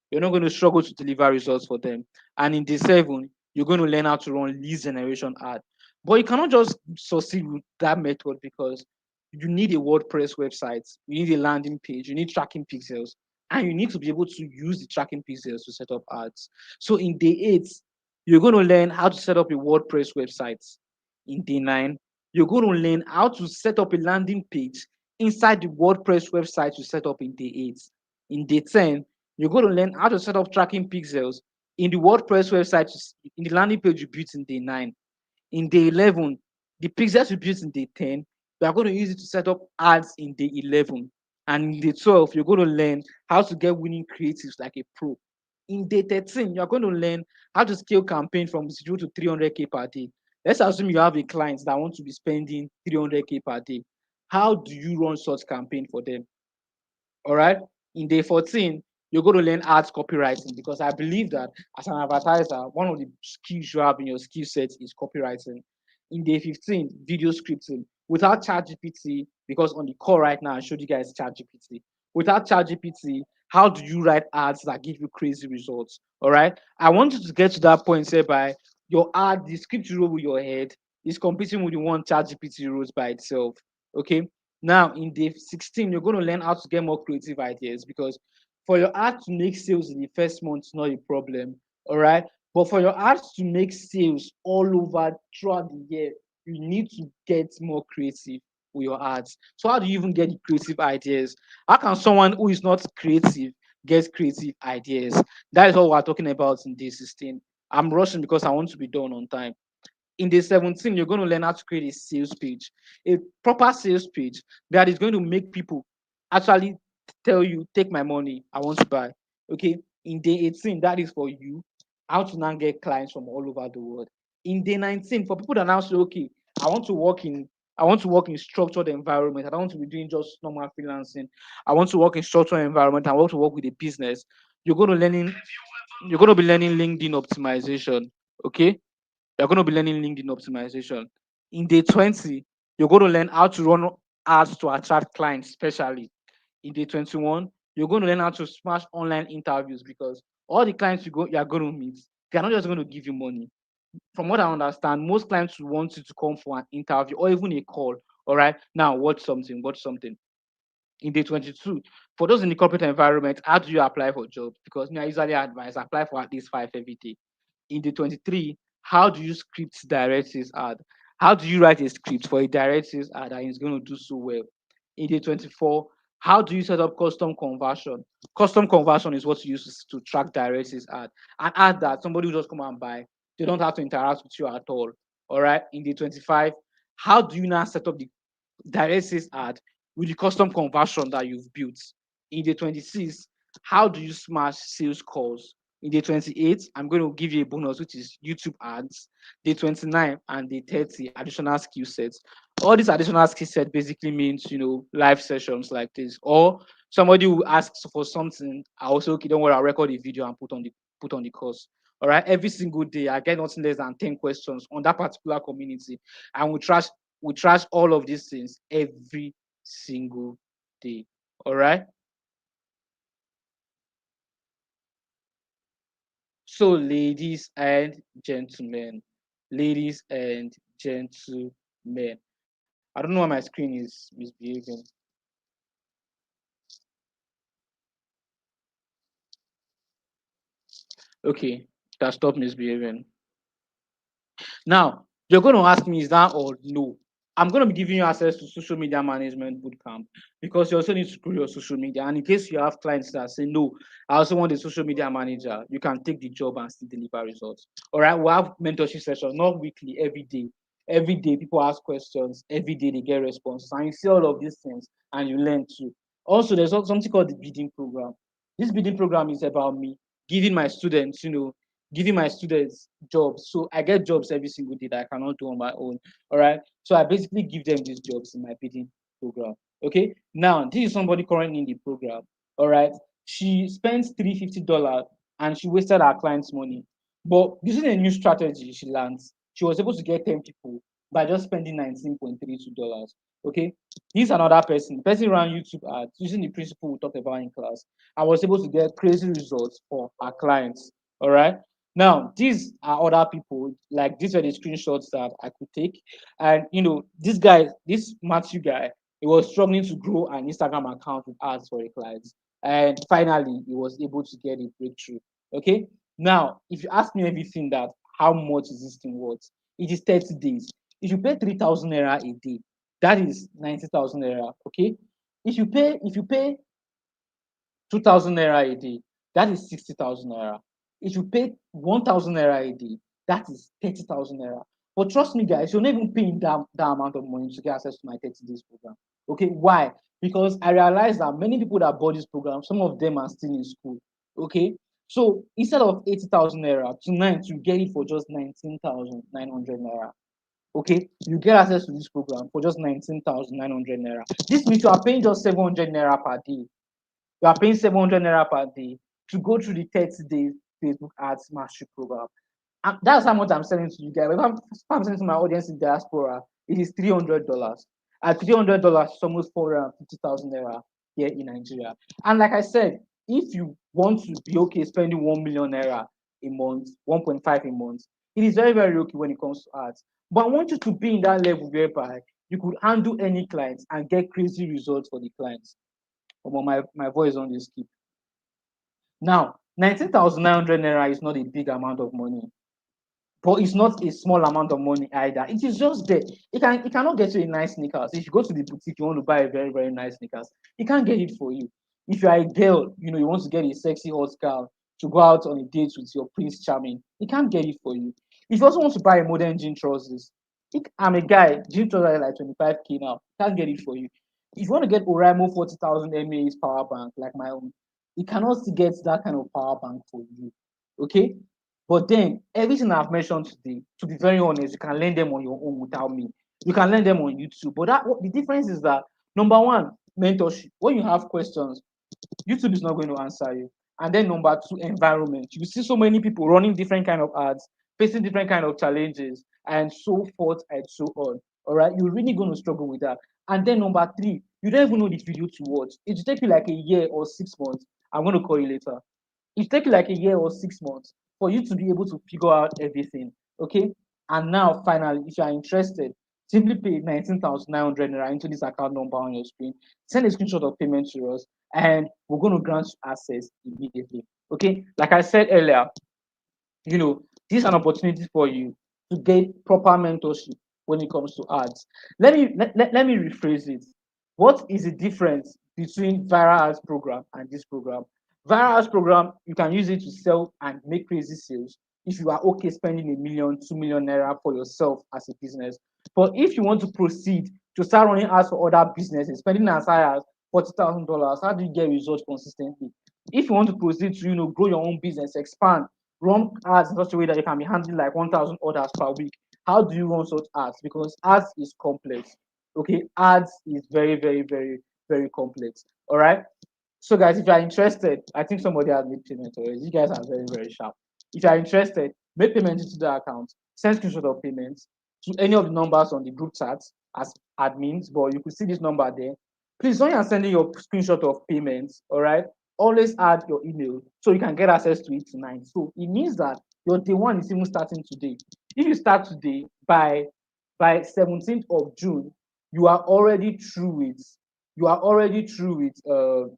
You're not going to struggle to deliver results for them. And in day seven, you're going to learn how to run lead generation ad. But you cannot just succeed with that method because you need a WordPress website, you need a landing page, you need tracking pixels, and you need to be able to use the tracking pixels to set up ads. So in day eight, you're going to learn how to set up a WordPress website. In day nine, you're going to learn how to set up a landing page inside the WordPress website you set up in day eight. In day 10, you're going to learn how to set up tracking pixels in the WordPress website, in the landing page you built in day 9. In day 11, the pixels you built in day 10, you are going to use it to set up ads in day 11. And in day 12, you're going to learn how to get winning creatives like a pro. In day 13, you're going to learn how to scale campaign from 0 to 300K per day. Let's assume you have a client that wants to be spending 300K per day. How do you run such campaign for them? All right. In day 14, you're going to learn ads copywriting because I believe that as an advertiser, one of the skills you have in your skill set is copywriting. In day 15, video scripting. Without ChatGPT, because on the call right now, I showed you guys ChatGPT. Without ChatGPT, how do you write ads that give you crazy results? All right. I want you to get to that point whereby your ad, the script you wrote with your head, is competing with the one ChatGPT wrote by itself. Okay. Now, in day 16, you're going to learn how to get more creative ideas because for your ad to make sales in the first month is not a problem. All right. But for your ads to make sales all over throughout the year, you need to get more creative with your ads. So, how do you even get the creative ideas? How can someone who is not creative get creative ideas? That is what we're talking about in day 16. I'm rushing because I want to be done on time. In day 17, you're going to learn how to create a sales page, a proper sales page that is going to make people actually tell you, take my money, I want to buy. Okay. In day 18, that is for you, how to now get clients from all over the world. In day 19, for people that now say, okay, I want to work in I want to work in structured environment. I don't want to be doing just normal freelancing. I want to work in structured environment. I want to work with a business. You're going to learning. You're going to be learning LinkedIn optimization. Okay, you're going to be learning LinkedIn optimization. In day 20, you're going to learn how to run ads to attract clients, especially. In day 21, you're going to learn how to smash online interviews because all the clients you are going to meet, they're not just going to give you money. From what I understand, most clients will want you to come for an interview or even a call. All right. Now, watch something, watch something. In day 22, for those in the corporate environment, how do you apply for jobs? Because I usually advise apply for at least 5 every day. In the 23, how do you script directives ad? How do you write a script for a directives ad that is going to do so well? In the 24, how do you set up custom conversion? Custom conversion is what you use to track directives ad. And add that somebody will just come and buy. They don't have to interact with you at all. All right. In the 25, how do you now set up the directives ad with the custom conversion that you've built? In the 26, how do you smash sales calls? In day 28, I'm going to give you a bonus, which is YouTube ads. Day 29 and day 30, additional skill sets. All these additional skill set basically means, live sessions like this. Or somebody who asks for something, I also, okay, don't worry, I'll record a video and put on the course. All right. Every single day, I get nothing less than 10 questions on that particular community. And we trash all of these things every single day. All right. So, ladies and gentlemen, I don't know why my screen is misbehaving. Okay, that stop misbehaving. Now, you're going to ask me, is that or no? I'm going to be giving you access to social media management bootcamp because you also need to grow your social media. And in case you have clients that say, no, I also want a social media manager, you can take the job and still deliver results. All right, we'll have mentorship sessions, not weekly, every day. Every day, people ask questions. Every day, they get responses. And you see all of these things and you learn too. Also, there's something called the bidding program. This bidding program is about me giving my students, giving my students jobs. So I get jobs every single day that I cannot do on my own. All right. So I basically give them these jobs in my bidding program. Okay. Now, this is somebody currently in the program. All right. She spends $350 and she wasted her client's money. But using a new strategy she learned, she was able to get 10 people by just spending $19.32. Okay. He's another person. The person ran YouTube ads using the principle we talked about in class. I was able to get crazy results for our clients. All right. Now, these are other people, like these are the screenshots that I could take. And this guy, this Matthew guy, he was struggling to grow an Instagram account with ads for a client. And finally, he was able to get a breakthrough. Okay. Now, if you ask me everything that how much is this thing worth, it is 30 days. If you pay 3,000 naira a day, that is 90,000 naira. Okay. If you pay 2,000 naira a day, that is 60,000 naira. If you pay 1,000 naira a day, that is 30,000 naira. But trust me, guys, you're not even paying that amount of money to get access to my 30 days program. Okay, why? Because I realized that many people that bought this program, some of them are still in school. Okay, so instead of 80,000 naira, tonight you get it for just 19,900 naira. Okay, you get access to this program for just 19,900 naira. This means you are paying just 700 naira per day. You are paying 700 naira per day to go through the 30 days Facebook ads mastery program. And that's how much I'm selling to you guys. If I'm selling to my audience in diaspora, it is $300. At $300, it's almost 450,000 naira here in Nigeria. And like I said, if you want to be okay spending 1 million naira a month, 1.5 a month, it is very, very okay when it comes to ads. But I want you to be in that level whereby you could handle any clients and get crazy results for the clients. But my voice on this keep. Now, 19,900 naira is not a big amount of money, but it's not a small amount of money either. It is just there. It cannot get you a nice sneakers. If you go to the boutique, you want to buy a very, very nice sneakers, it can't get it for you. If you are a girl, you want to get a sexy hot girl to go out on a date with your Prince Charming, it can't get it for you. If you also want to buy a modern jean trousers, I'm a guy, jean trousers are like 25K now, can't get it for you. If you want to get Oraimo 40,000 mAh power bank like my own, it cannot still get that kind of power bank for you. Okay? But then everything I've mentioned today, to be very honest, you can learn them on your own without me. You can learn them on YouTube. But the difference is that number one, mentorship. When you have questions, YouTube is not going to answer you. And then number two, environment. You see so many people running different kind of ads, facing different kind of challenges, and so forth and so on. All right, you're really going to struggle with that. And then number three, you don't even know the video to watch. It will take you like a year or 6 months. I'm going to call you later. It take you like a year or 6 months for you to be able to figure out everything. Okay. And now, finally, if you are interested, simply pay 19,900 naira into this account number on your screen. Send a screenshot of payment to us, and we're going to grant you access immediately. Okay. Like I said earlier, this is an opportunity for you to get proper mentorship when it comes to ads. Let me rephrase it. What is the difference between viral ads program and this program? Viral ads program, you can use it to sell and make crazy sales if you are okay spending 1 million, 2 million naira for yourself as a business. But if you want to proceed to start running ads for other businesses, spending as high as $40,000, how do you get results consistently? If you want to proceed to grow your own business, expand, run ads in such a way that you can be handling like 1,000 orders per week. How do you run such ads? Because ads is complex. Okay, ads is very, very, very, very complex. All right. So, guys, if you are interested, I think somebody has made payment already. You guys are very, very sharp. If you are interested, make payment into the account, send screenshot of payments to any of the numbers on the group chat as admins, but you could see this number there. Please, when you are sending your screenshot of payments, all right, always add your email so you can get access to it tonight. So it means that your day one is even starting today. If you start today, by 17th of June, you are already through it. You are already through it. You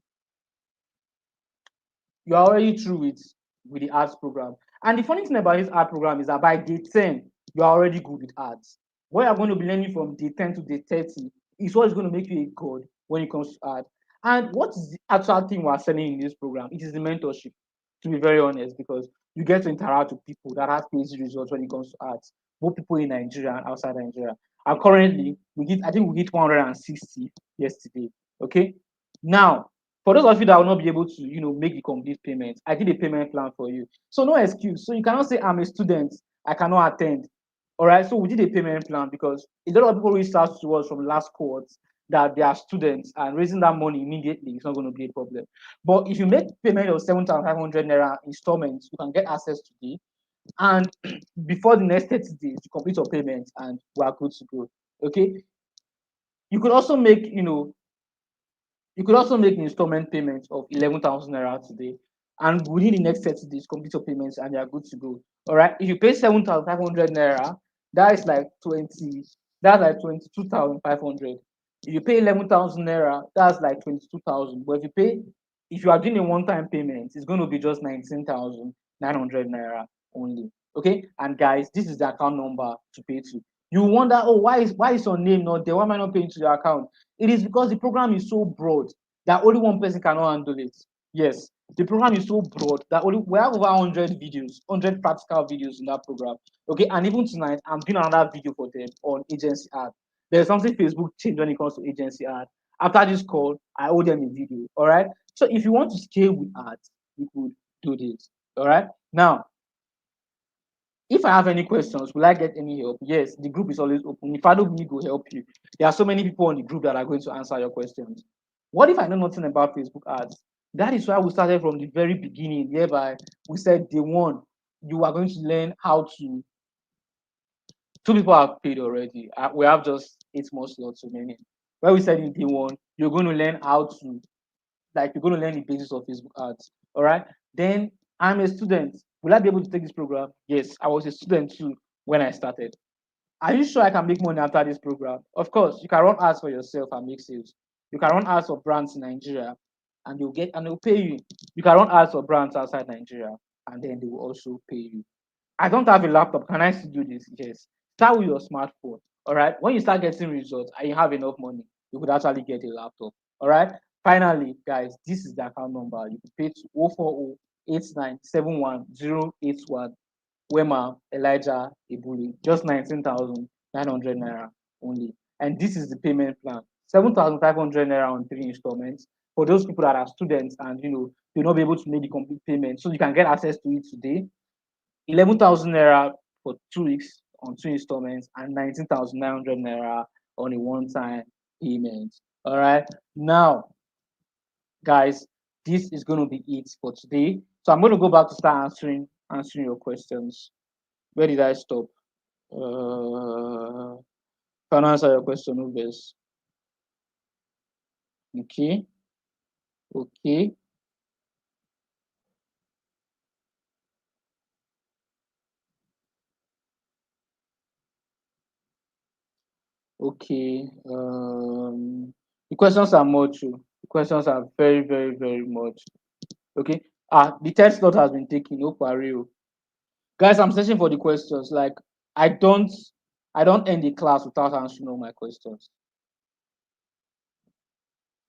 are already through it. with the ads program. And the funny thing about this ad program is that by day 10, you are already good with ads. What you're going to be learning from day 10 to day 30 is what is going to make you a god when it comes to ads. And what is the actual thing we're selling in this program? It is the mentorship, to be very honest, because you get to interact with people that have crazy results when it comes to ads, both people in Nigeria and outside Nigeria. And currently, I think we hit 160 yesterday. Okay. Now, for those of you that will not be able to, make the complete payment, I did a payment plan for you. So no excuse. So you cannot say I'm a student, I cannot attend. All right. So we did a payment plan because a lot of people reached out to us from last cohort that they are students and raising that money immediately is not going to be a problem. But if you make payment of 7,500 naira installments, you can get access today. And before the next 30 days, you complete your payment and we are good to go. Okay. You could also make, installment payments of 11,000 naira today, and within the next 30 days, complete your payments and you are good to go. All right. If you pay 7,500 naira, that is like 22,500. If you pay 11,000 naira, that's like 22,000. But if you are doing a one-time payment, it's going to be just 19,900 naira only. Okay. And guys, this is the account number to pay to. You wonder, oh, why is your name not there? Why am I not paying to your account? It is because the program is so broad that only one person cannot handle it. Yes, the program is so broad that we have over 100 videos, 100 practical videos in that program. Okay, and even tonight, I'm doing another video for them on agency ad. There's something Facebook changed when it comes to agency ad. After this call, I owe them a video. All right. So if you want to scale with ads, you could do this. All right. Now, if I have any questions, will I get any help? Yes, the group is always open. If I don't need to help you, there are so many people on the group that are going to answer your questions. What if I know nothing about Facebook ads? That is why we started from the very beginning, whereby we said day one, you are going to learn how to. Two people have paid already. We have just 8 more slots remaining. Where we said in day one, you're going to learn how to, like, you're going to learn the basis of Facebook ads. All right. Then I'm a student. Will I be able to take this program? Yes, I was a student too when I started. Are you sure I can make money after this program? Of course, you can run ads for yourself and make sales. You can run ads for brands in Nigeria and they'll pay you. You can run ads for brands outside Nigeria and then they will also pay you. I don't have a laptop. Can I still do this? Yes. Start with your smartphone. All right. When you start getting results and you have enough money, you could actually get a laptop. All right. Finally, guys, this is the account number. You can pay to 040 Wema Elijah Ibuli, just 19,900 naira only. And this is the payment plan: 7,500 naira on 3 installments for those people that are students and you'll not be able to make the complete payment. So you can get access to it today. 11,000 naira for 2 weeks on 2 installments, and 19,900 naira on a one-time payment. All right. Now, guys, this is going to be it for today. So I'm going to go back to start answering your questions. Where did I stop? Can I answer your question, Ubes? Okay. Okay. Okay. The questions are much. The questions are very, very, very much. Okay. The third slot has been taken. No pario. Guys, I'm searching for the questions. Like, I don't I don't end the class without answering all my questions.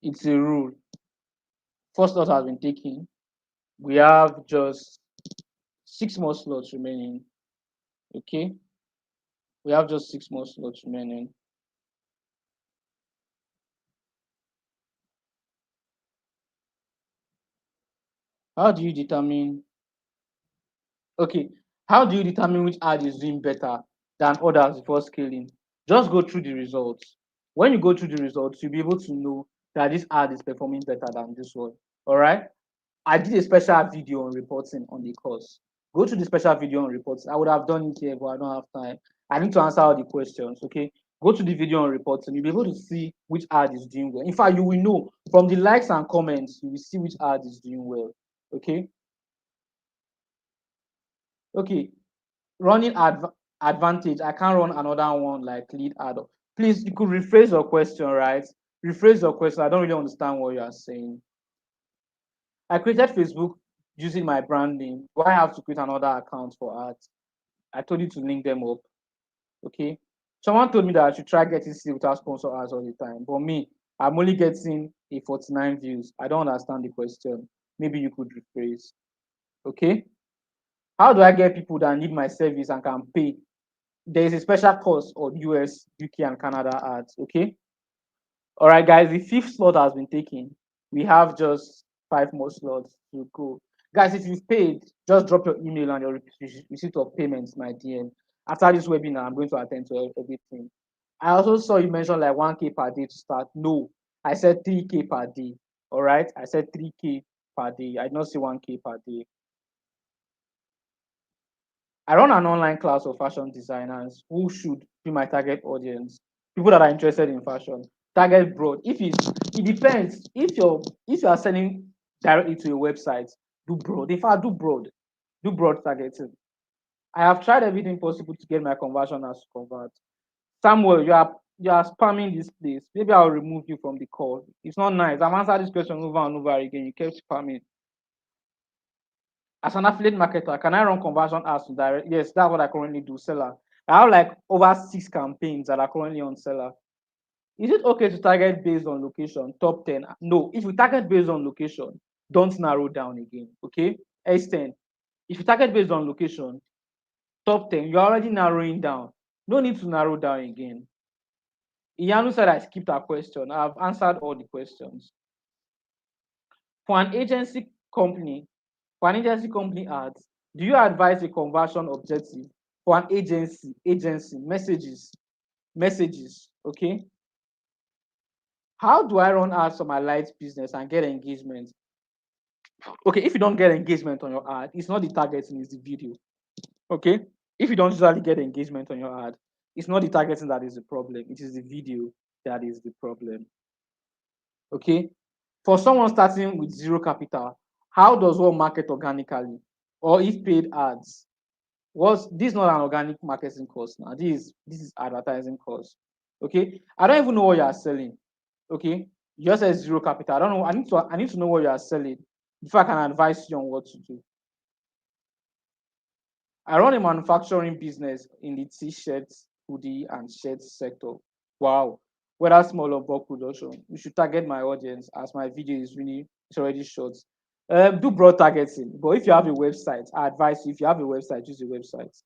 It's a rule. First slot has been taken. We have just 6 more slots remaining. Okay. We have just 6 more slots remaining. How do you determine? Okay. How do you determine which ad is doing better than others before scaling? Just go through the results. When you go through the results, you'll be able to know that this ad is performing better than this one. All right. I did a special video on reporting on the course. Go to the special video on reporting. I would have done it here, but I don't have time. I need to answer all the questions. Okay. Go to the video on reporting. You'll be able to see which ad is doing well. In fact, you will know from the likes and comments, you will see which ad is doing well. Okay. Okay. Running advantage. I can't run another one like lead ad. Please, you could rephrase your question, right? Rephrase your question. I don't really understand what you are saying. I created Facebook using my brand name? Do I have to create another account for ads? I told you to link them up. Okay. Someone told me that I should try getting C without sponsor ads all the time. But me, I'm only getting a 49 views. I don't understand the question. Maybe you could rephrase. Okay. How do I get people that need my service and can pay? There is a special course on US, UK, and Canada ads. Okay. All right, guys. The fifth slot has been taken. We have just 5 more slots to go. Guys, if you've paid, just drop your email and your receipt of payments, my DM. After this webinar, I'm going to attend to everything. I also saw you mention like 1K per day to start. No, I said 3K per day. All right, I said 3K per day. I did not say 1K per day. I run an online class of fashion designers who should be my target audience. People that are interested in fashion. Target broad. It depends. If you are selling directly to a website, do broad. If I do broad targeting. I have tried everything possible to get my conversion as to convert. Samuel, you are spamming this place. Maybe I'll remove you from the call. It's not nice. I've answered this question over and over again. You kept spamming. As an affiliate marketer, can I run conversion ads to direct? Yes, that's what I currently do, seller. I have like over 6 campaigns that are currently on seller. Is it okay to target based on location? Top 10. No, if you target based on location, don't narrow down again. Okay. S10. If you target based on location, top 10, you're already narrowing down. No need to narrow down again. Iyanu said I skipped her question. I've answered all the questions. For an agency company, ads, do you advise a conversion objective for an agency messages, okay? How do I run ads for my light business and get engagement? Okay, if you don't get engagement on your ad, it's not the targeting, it's the video. Okay, if you don't usually get engagement on your ad, it's not the targeting that is the problem, it is the video that is the problem. Okay, for someone starting with zero capital, how does one market organically, or if paid ads? This is not an organic marketing course now. This is advertising course. Okay, I don't even know what you are selling. Okay, you just said zero capital. I don't know. I need to know what you are selling before I can advise you on what to do. I run a manufacturing business in the t-shirt, hoodie, and shirt sector. Wow. Whether small or bulk production, you should target my audience as my video it's already short. Do broad targeting, but if you have a website, I advise you, if you have a website, use a website.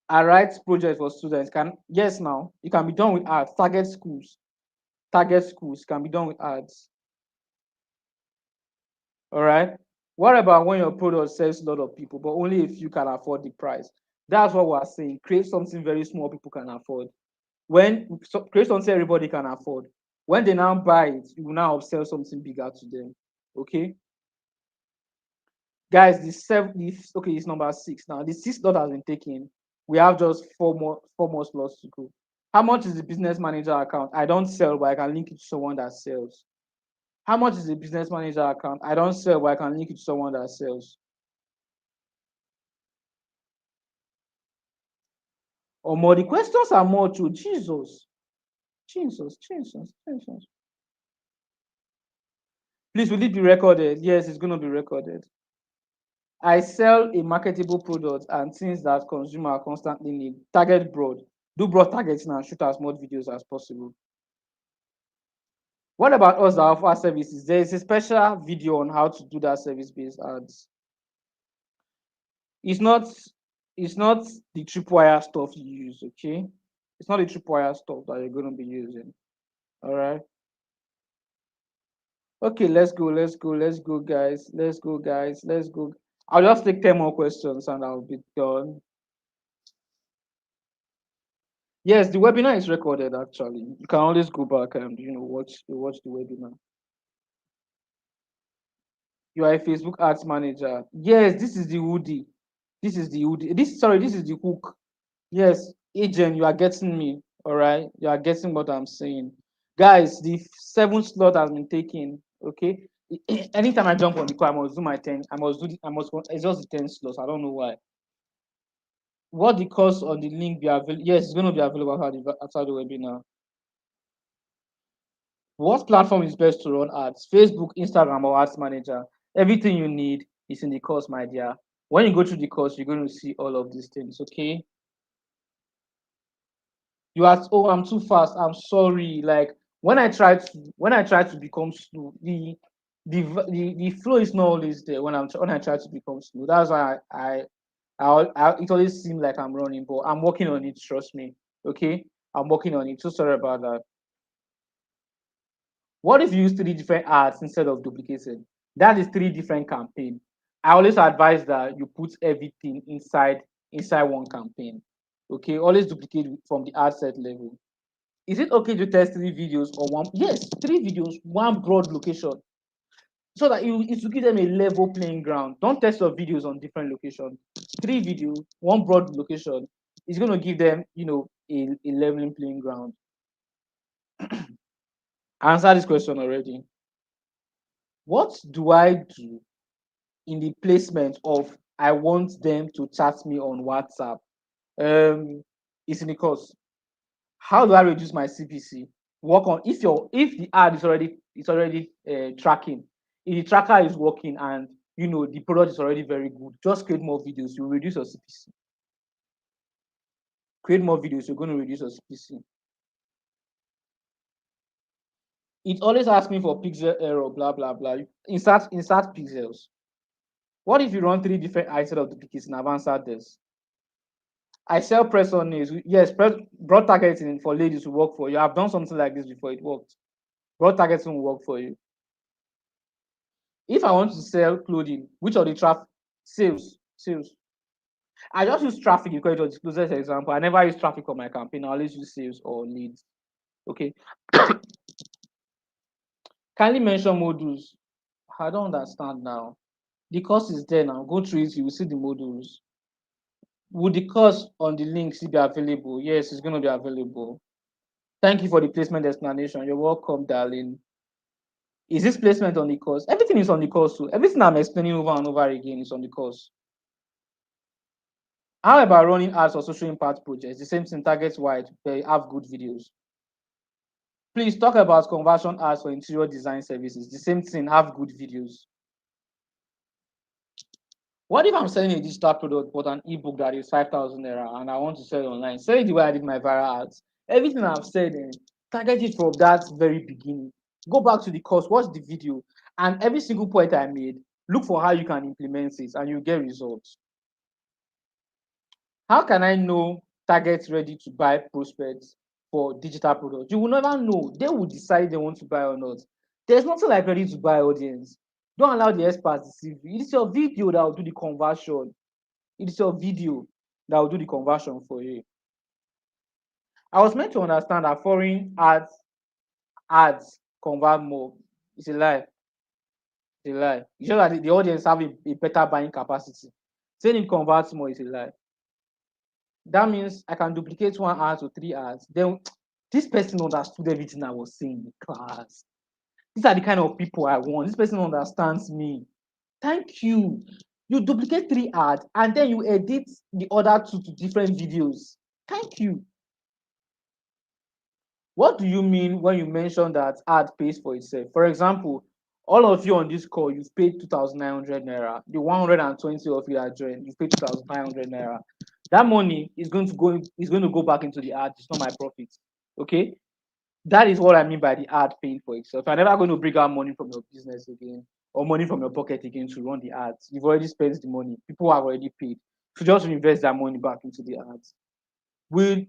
I write projects for students. Yes, now it can be done with ads. Target schools can be done with ads. All right. What about when your product sells a lot of people, but only if you can afford the price? That's what we're saying. Create something very small people can afford. Create something everybody can afford. When they now buy it, you will now sell something bigger to them. Okay. Guys, it's number 6 now. The 6th slot has been taken. We have just four more slots to go. How much is the business manager account? I don't sell, but I can link it to someone that sells. How much is the business manager account? I don't sell, but I can link it to someone that sells. Or more, the questions are more to Jesus. Please, will it be recorded? Yes, it's going to be recorded. I sell a marketable product and things that consumer constantly need. Target broad. Do broad targeting and shoot as much videos as possible. What about us that offer services? There is a special video on how to do that service-based ads. It's not the tripwire stuff you use, okay? It's not the tripwire stuff that you're going to be using. All right. Okay, let's go, guys. Let's go. I'll just take 10 more questions and I'll be done. Yes, the webinar is recorded actually. You can always go back and watch the webinar. You are a Facebook ads manager. Yes, this is the hoodie. This is the hook. Yes, agent, you are getting me. All right, you are getting what I'm saying. Guys, the 7th slot has been taken. Okay. Anytime I jump on the call, I must do my 10. It's just the 10 slots. I don't know why. What the course on the link be available? Yes, it's going to be available after the webinar. What platform is best to run ads? Facebook, Instagram, or Ads Manager? Everything you need is in the course, my dear. When you go through the course, you're going to see all of these things, okay? You ask, oh, I'm too fast. I'm sorry. Like when I try to become slow, the flow is not always there when I try to become slow. That's why it always seems like I'm running, but I'm working on it. Trust me. Okay, I'm working on it. So sorry about that. What if you use three different ads instead of duplicating? That is three different campaign. I always advise that you put everything inside one campaign. Okay, always duplicate from the ad set level. Is it okay to test three videos or one? Yes, three videos, one broad location, so that it will give them a level playing ground. Don't test your videos on different locations. Three videos, one broad location is going to give them, a leveling playing ground. I answered this question already. What do I do in the placement of I want them to chat me on WhatsApp? It's in the course. How do I reduce my CPC? Work on if the ad is already tracking. If the tracker is working and the product is already very good, just create more videos. You reduce your CPC. Create more videos. You're going to reduce your CPC. It always asks me for pixel error, blah blah blah. Insert pixels. What if you run three different ads instead of duplicates? And I've answered this. I sell press on nails. Yes, broad targeting for ladies will work for you. I've done something like this before. It worked. Broad targeting will work for you. If I want to sell clothing, which of the traffic sales? I just use traffic because it was the closest example. I never use traffic on my campaign. I always use sales or leads. Okay. Kindly mention modules. I don't understand now. The course is there now. Go through it. You will see the modules. Would the course on the link still be available? Yes, it's going to be available. Thank you for the placement explanation. You're welcome, darling. Is this placement on the course? Everything is on the course too. Everything I'm explaining over and over again is on the course. How about running ads for social impact projects? The same thing, targets wide, they have good videos. Please talk about conversion ads for interior design services. The same thing, have good videos. What if I'm selling a digital product but an ebook that is 5,000 naira and I want to sell it online? Sell it the way I did my viral ads. Everything I've said, target it from that very beginning. Go back to the course, watch the video, and every single point I made, look for how you can implement it and you get results. How can I know targets ready to buy prospects for digital products? You will never know. They will decide they want to buy or not. There's nothing like ready to buy audience. Don't allow the experts deceive you. It is your video that will do the conversion. It is your video that will do the conversion for you. I was meant to understand that foreign ads convert more. It's a lie. It's a lie. It's just that the audience have a better buying capacity. Saying it converts more is a lie. That means I can duplicate one ad to three ads. Then this person understood everything I was saying in class. These are the kind of people I want. This person understands me. Thank you. You duplicate three ads and then you edit the other two to different videos. Thank you. What do you mean when you mention that ad pays for itself? For example, all of you on this call, you've paid 2,900 naira. The 120 of you that joined, you've paid 2,900 naira. That money is going to go back into the ad. It's not my profit. Okay, that is what I mean by the ad paying for itself. You're never going to bring out money from your business again or money from your pocket again to run the ads. You've already spent the money. People have already paid. So just invest that money back into the ads. Will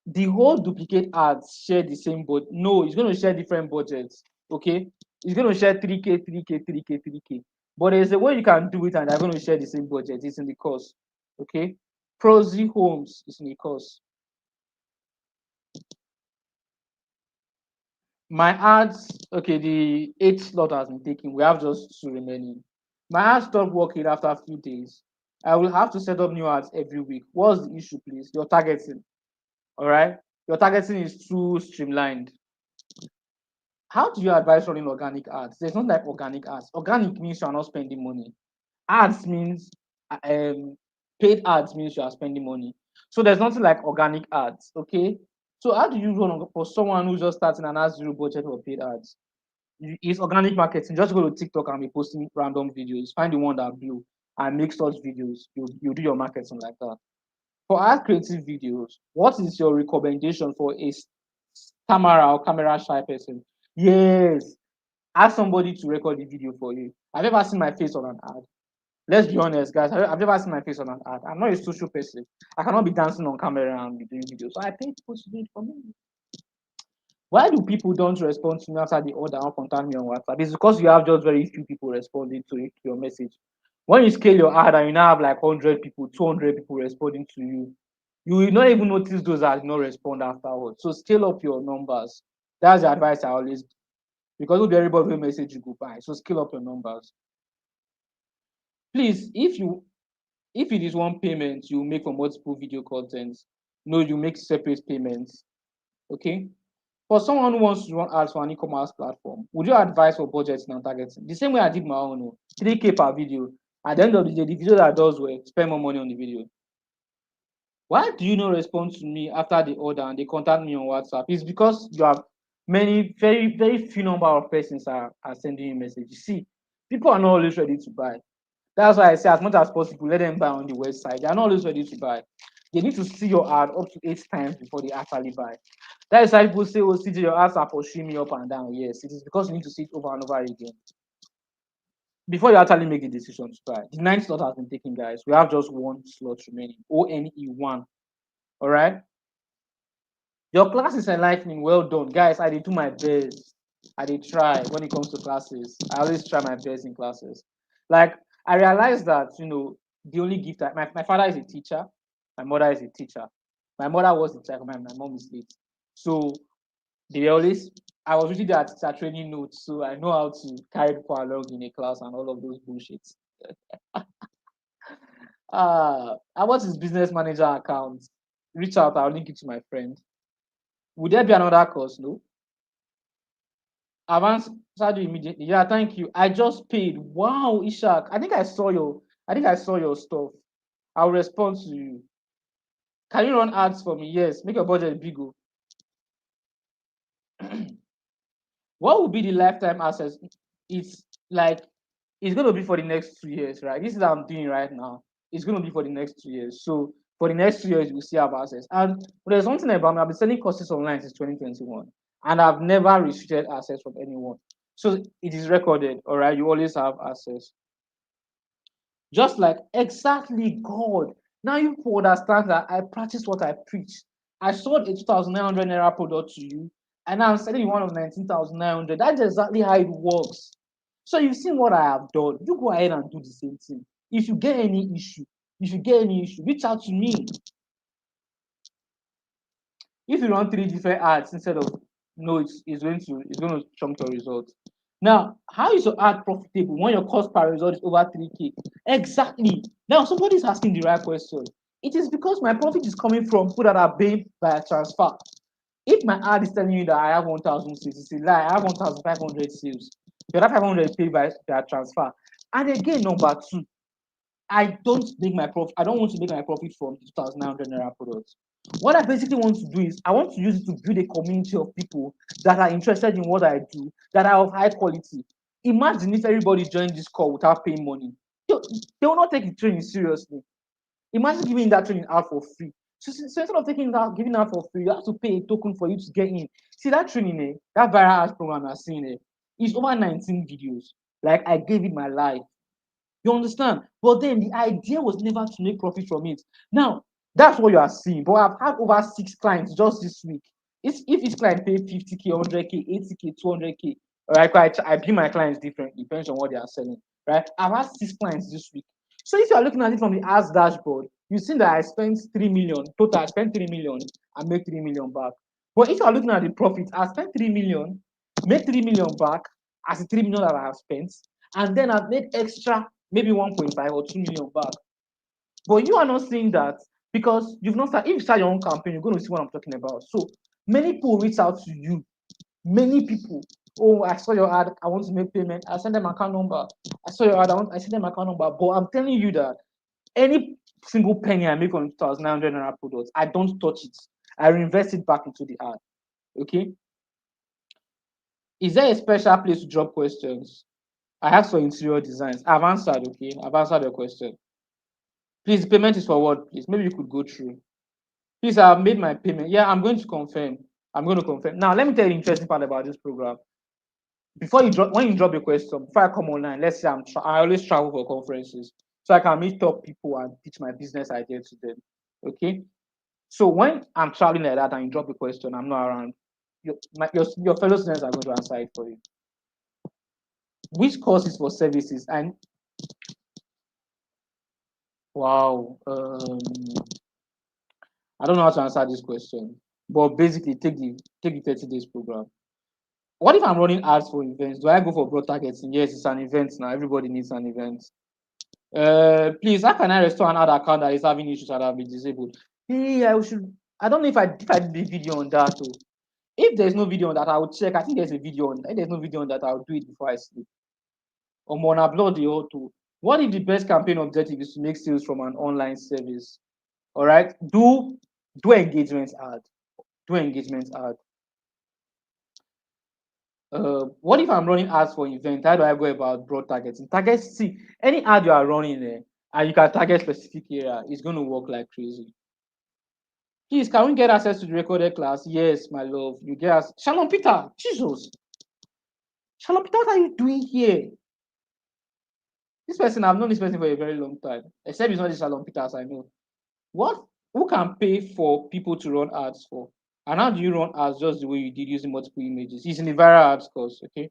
the whole duplicate ads share the same but no, it's going to share different budgets. Okay, it's going to share 3k 3k 3k 3k, but there's a way you can do it and they're going to share the same budget. It's in the course. Okay, Prosy Homes is in the course. My ads, okay, the 8 slot has been taken. We have just 2 remaining. My ads stopped working after a few days. I will have to set up new ads every week. What's the issue, please? Your targeting. All right, your targeting is too streamlined. How do you advise running organic ads? There's not like organic ads. Organic means you are not spending money. Ads means paid ads means you are spending money. So there's nothing like organic ads. Okay. So how do you run for someone who's just starting and has zero budget for paid ads? It's organic marketing. Just go to TikTok and be posting random videos. Find the one that blew and make such videos. You do your marketing like that. For art creative videos, what is your recommendation for a camera or camera shy person? Yes, ask somebody to record the video for you. I've never seen my face on an ad. Let's be honest, guys. I've never seen my face on an ad. I'm not a social person. I cannot be dancing on camera and be doing videos. So I pay people to do it for me. Why do people don't respond to me after the order or contact me on WhatsApp? It's because you have just very few people responding to your message. When you scale your ad and you now have like 100 people, 200 people responding to you, you will not even notice those that did not respond afterwards. So scale up your numbers. That's the advice I always give. Because not everybody will message you goodbye. So scale up your numbers. Please, if it is one payment you make for multiple video contents, no, you make separate payments. Okay. For someone who wants to run ads for an e-commerce platform, would you advise for budgeting and targeting? The same way I did my own, 3K per video. At the end of the day, the video that does well, spend more money on the video. Why do you not respond to me after the order and they contact me on WhatsApp? It's because you have many, very, very few number of persons are sending you messages. See, people are not always ready to buy. That's why I say as much as possible, let them buy on the website. They are not always ready to buy. They need to see your ad up to 8 times before they actually buy. That is why people say, oh, CJ, your ads are pushing me up and down. Yes, it is because you need to see it over and over again before you actually make the decision to buy. The ninth slot has been taken, guys. We have just one slot remaining. ONE1. All right. Your class is enlightening. Well done, guys. I did do my best. I did try when it comes to classes. I always try my best in classes. Like I realized that the only gift my father is a teacher, my mother is a teacher. My mother was a teacher, my mom is late. So they always I was reading their teacher training notes, so I know how to carry people along in a class and all of those bullshits. I want his business manager account. Reach out, I'll link it to my friend. Would there be another course? No. Advance salary immediately. Yeah, thank you. I just paid. Wow, Ishak. I think I saw your stuff. I'll respond to you. Can you run ads for me? Yes. Make your budget big. What will be the lifetime access? It's like it's gonna be for the next 2 years, right? This is what I'm doing right now. It's gonna be for the next 2 years. So for the next 2 years, you will still have access. And there's something about me. I've been selling courses online since 2021, and I've never restricted access from anyone. So it is recorded, all right? You always have access. Just like exactly God. Now you understand that I practice what I preach. I sold a 2,900 naira product to you, and now I'm selling you one of 19,900. That's exactly how it works. So you've seen what I have done. You go ahead and do the same thing. If you get any issue, reach out to me. If you run 3 different ads instead of no, it's going to chunk your results. Now, how is your ad profitable when your cost per result is over 3K? Exactly. Now somebody is asking the right question. It is because my profit is coming from people that are paying by a transfer. If my ad is telling you that I have 1,000 sales, it's a lie. I have 1,500 sales. The other 500 is paid by transfer. And again, number two, I don't make my profit. I don't want to make my profit from 2,900 naira products. What I basically want to do is I want to use it to build a community of people that are interested in what I do, that are of high quality. Imagine if everybody joined this call without paying money. They will not take the training seriously. Imagine giving that training out for free. So instead of giving out for free, you have to pay a token for you to get in. See that training, that viral ads program I've seen, it's over 19 videos. Like I gave it my life. You understand? But then the idea was never to make profit from it. Now, that's what you are seeing. But I've had over 6 clients just this week. If each client pay 50K, 100K, 80K, 200K, right? I bill my clients differently, depends on what they are selling, right? I've had 6 clients this week. So if you are looking at it from the ads dashboard, you see that I spent 3 million total. I spent 3 million and make 3 million back. But if you are looking at the profit, I spent 3 million, make 3 million back as the 3 million that I have spent, and then I've made extra maybe 1.5 or 2 million back. But you are not seeing that because you've not started. If you start your own campaign, you're going to see what I'm talking about. So many people reach out to you. Many people. Oh, I saw your ad. I want to make payment. I send them account number. I saw your ad. I send them account number. But I'm telling you that any single penny I make on 2,900 naira products, I don't touch it. I reinvest it back into the ad. Okay. Is there a special place to drop questions? I asked for interior designs. I've answered, okay? I've answered your question. Please, payment is for what, please? Maybe you could go through. Please, I've made my payment. Yeah, I'm going to confirm. I'm going to confirm. Now, let me tell you the interesting part about this program. Before you drop, when you drop a question, before I come online, let's say I always travel for conferences, so I can meet top people and teach my business idea to them. Okay. So when I'm traveling like that and you drop a question, I'm not around. Your fellow students are going to answer it for you. Which courses for services? And wow, I don't know how to answer this question, but basically take the 30 days program. What if I'm running ads for events? Do I go for broad targeting? Yes, it's an event now. Everybody needs an event. Please, how can I restore an ad account that is having issues and have been disabled? Hey, I should. I don't know if I did a video on that. Too. If there's no video on that, I will check. I think there's a video on. If there's no video on that, I'll do it before I sleep. Or more upload the auto. What if the best campaign objective is to make sales from an online service? All right, do engagement ad. Do engagement ad. What if I'm running ads for event? How do I go about broad targeting? See any ad you are running there, and you can target specific area. It's going to work like crazy. Please, can we get access to the recorded class? Yes, my love. You get us. Shalom Peter. Jesus. Shalom Peter, what are you doing here? This person, I've known this person for a very long time. Except it's not the Shalom Peters I know. What? Who can pay for people to run ads for? And how do you run ads just the way you did using multiple images? It's in the viral ads course, okay?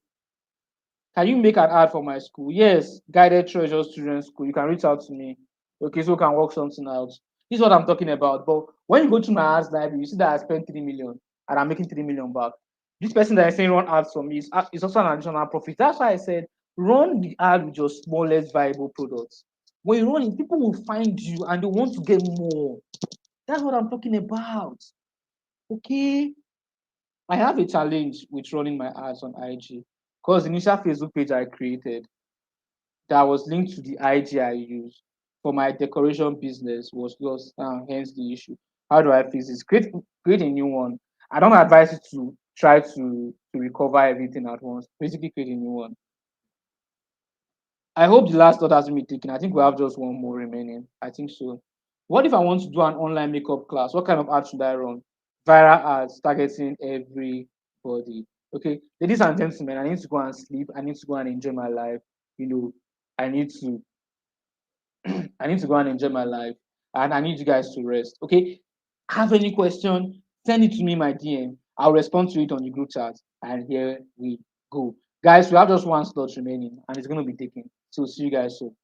Can you make an ad for my school? Yes, Guided Treasure Student School. You can reach out to me. Okay, so we can work something out. This is what I'm talking about. But when you go to my ads library, you see that I spent 3 million and I'm making 3 million back. This person that is saying run ads for me is also an additional profit. That's why I said run the ad with your smallest viable products. When you run it, people will find you and they want to get more. That's what I'm talking about. Okay. I have a challenge with running my ads on IG because the initial Facebook page I created that was linked to the IG I use for my decoration business was lost. Hence the issue. How do I fix this? Create a new one. I don't advise you to try to recover everything at once. Basically, create a new one. I hope the last thought has been taken. I think we have just one more remaining. I think so. What if I want to do an online makeup class? What kind of ads should I run? Viral ads targeting everybody. Okay, ladies and gentlemen, I need to go and sleep. I need to go and enjoy my life. You know, I need to I need to go and enjoy my life, and I need you guys to rest. Okay, have any question? Send it to me, my DM. I'll respond to it on the group chat. And here we go, guys. We have just one slot remaining, and it's going to be taken. So see you guys soon.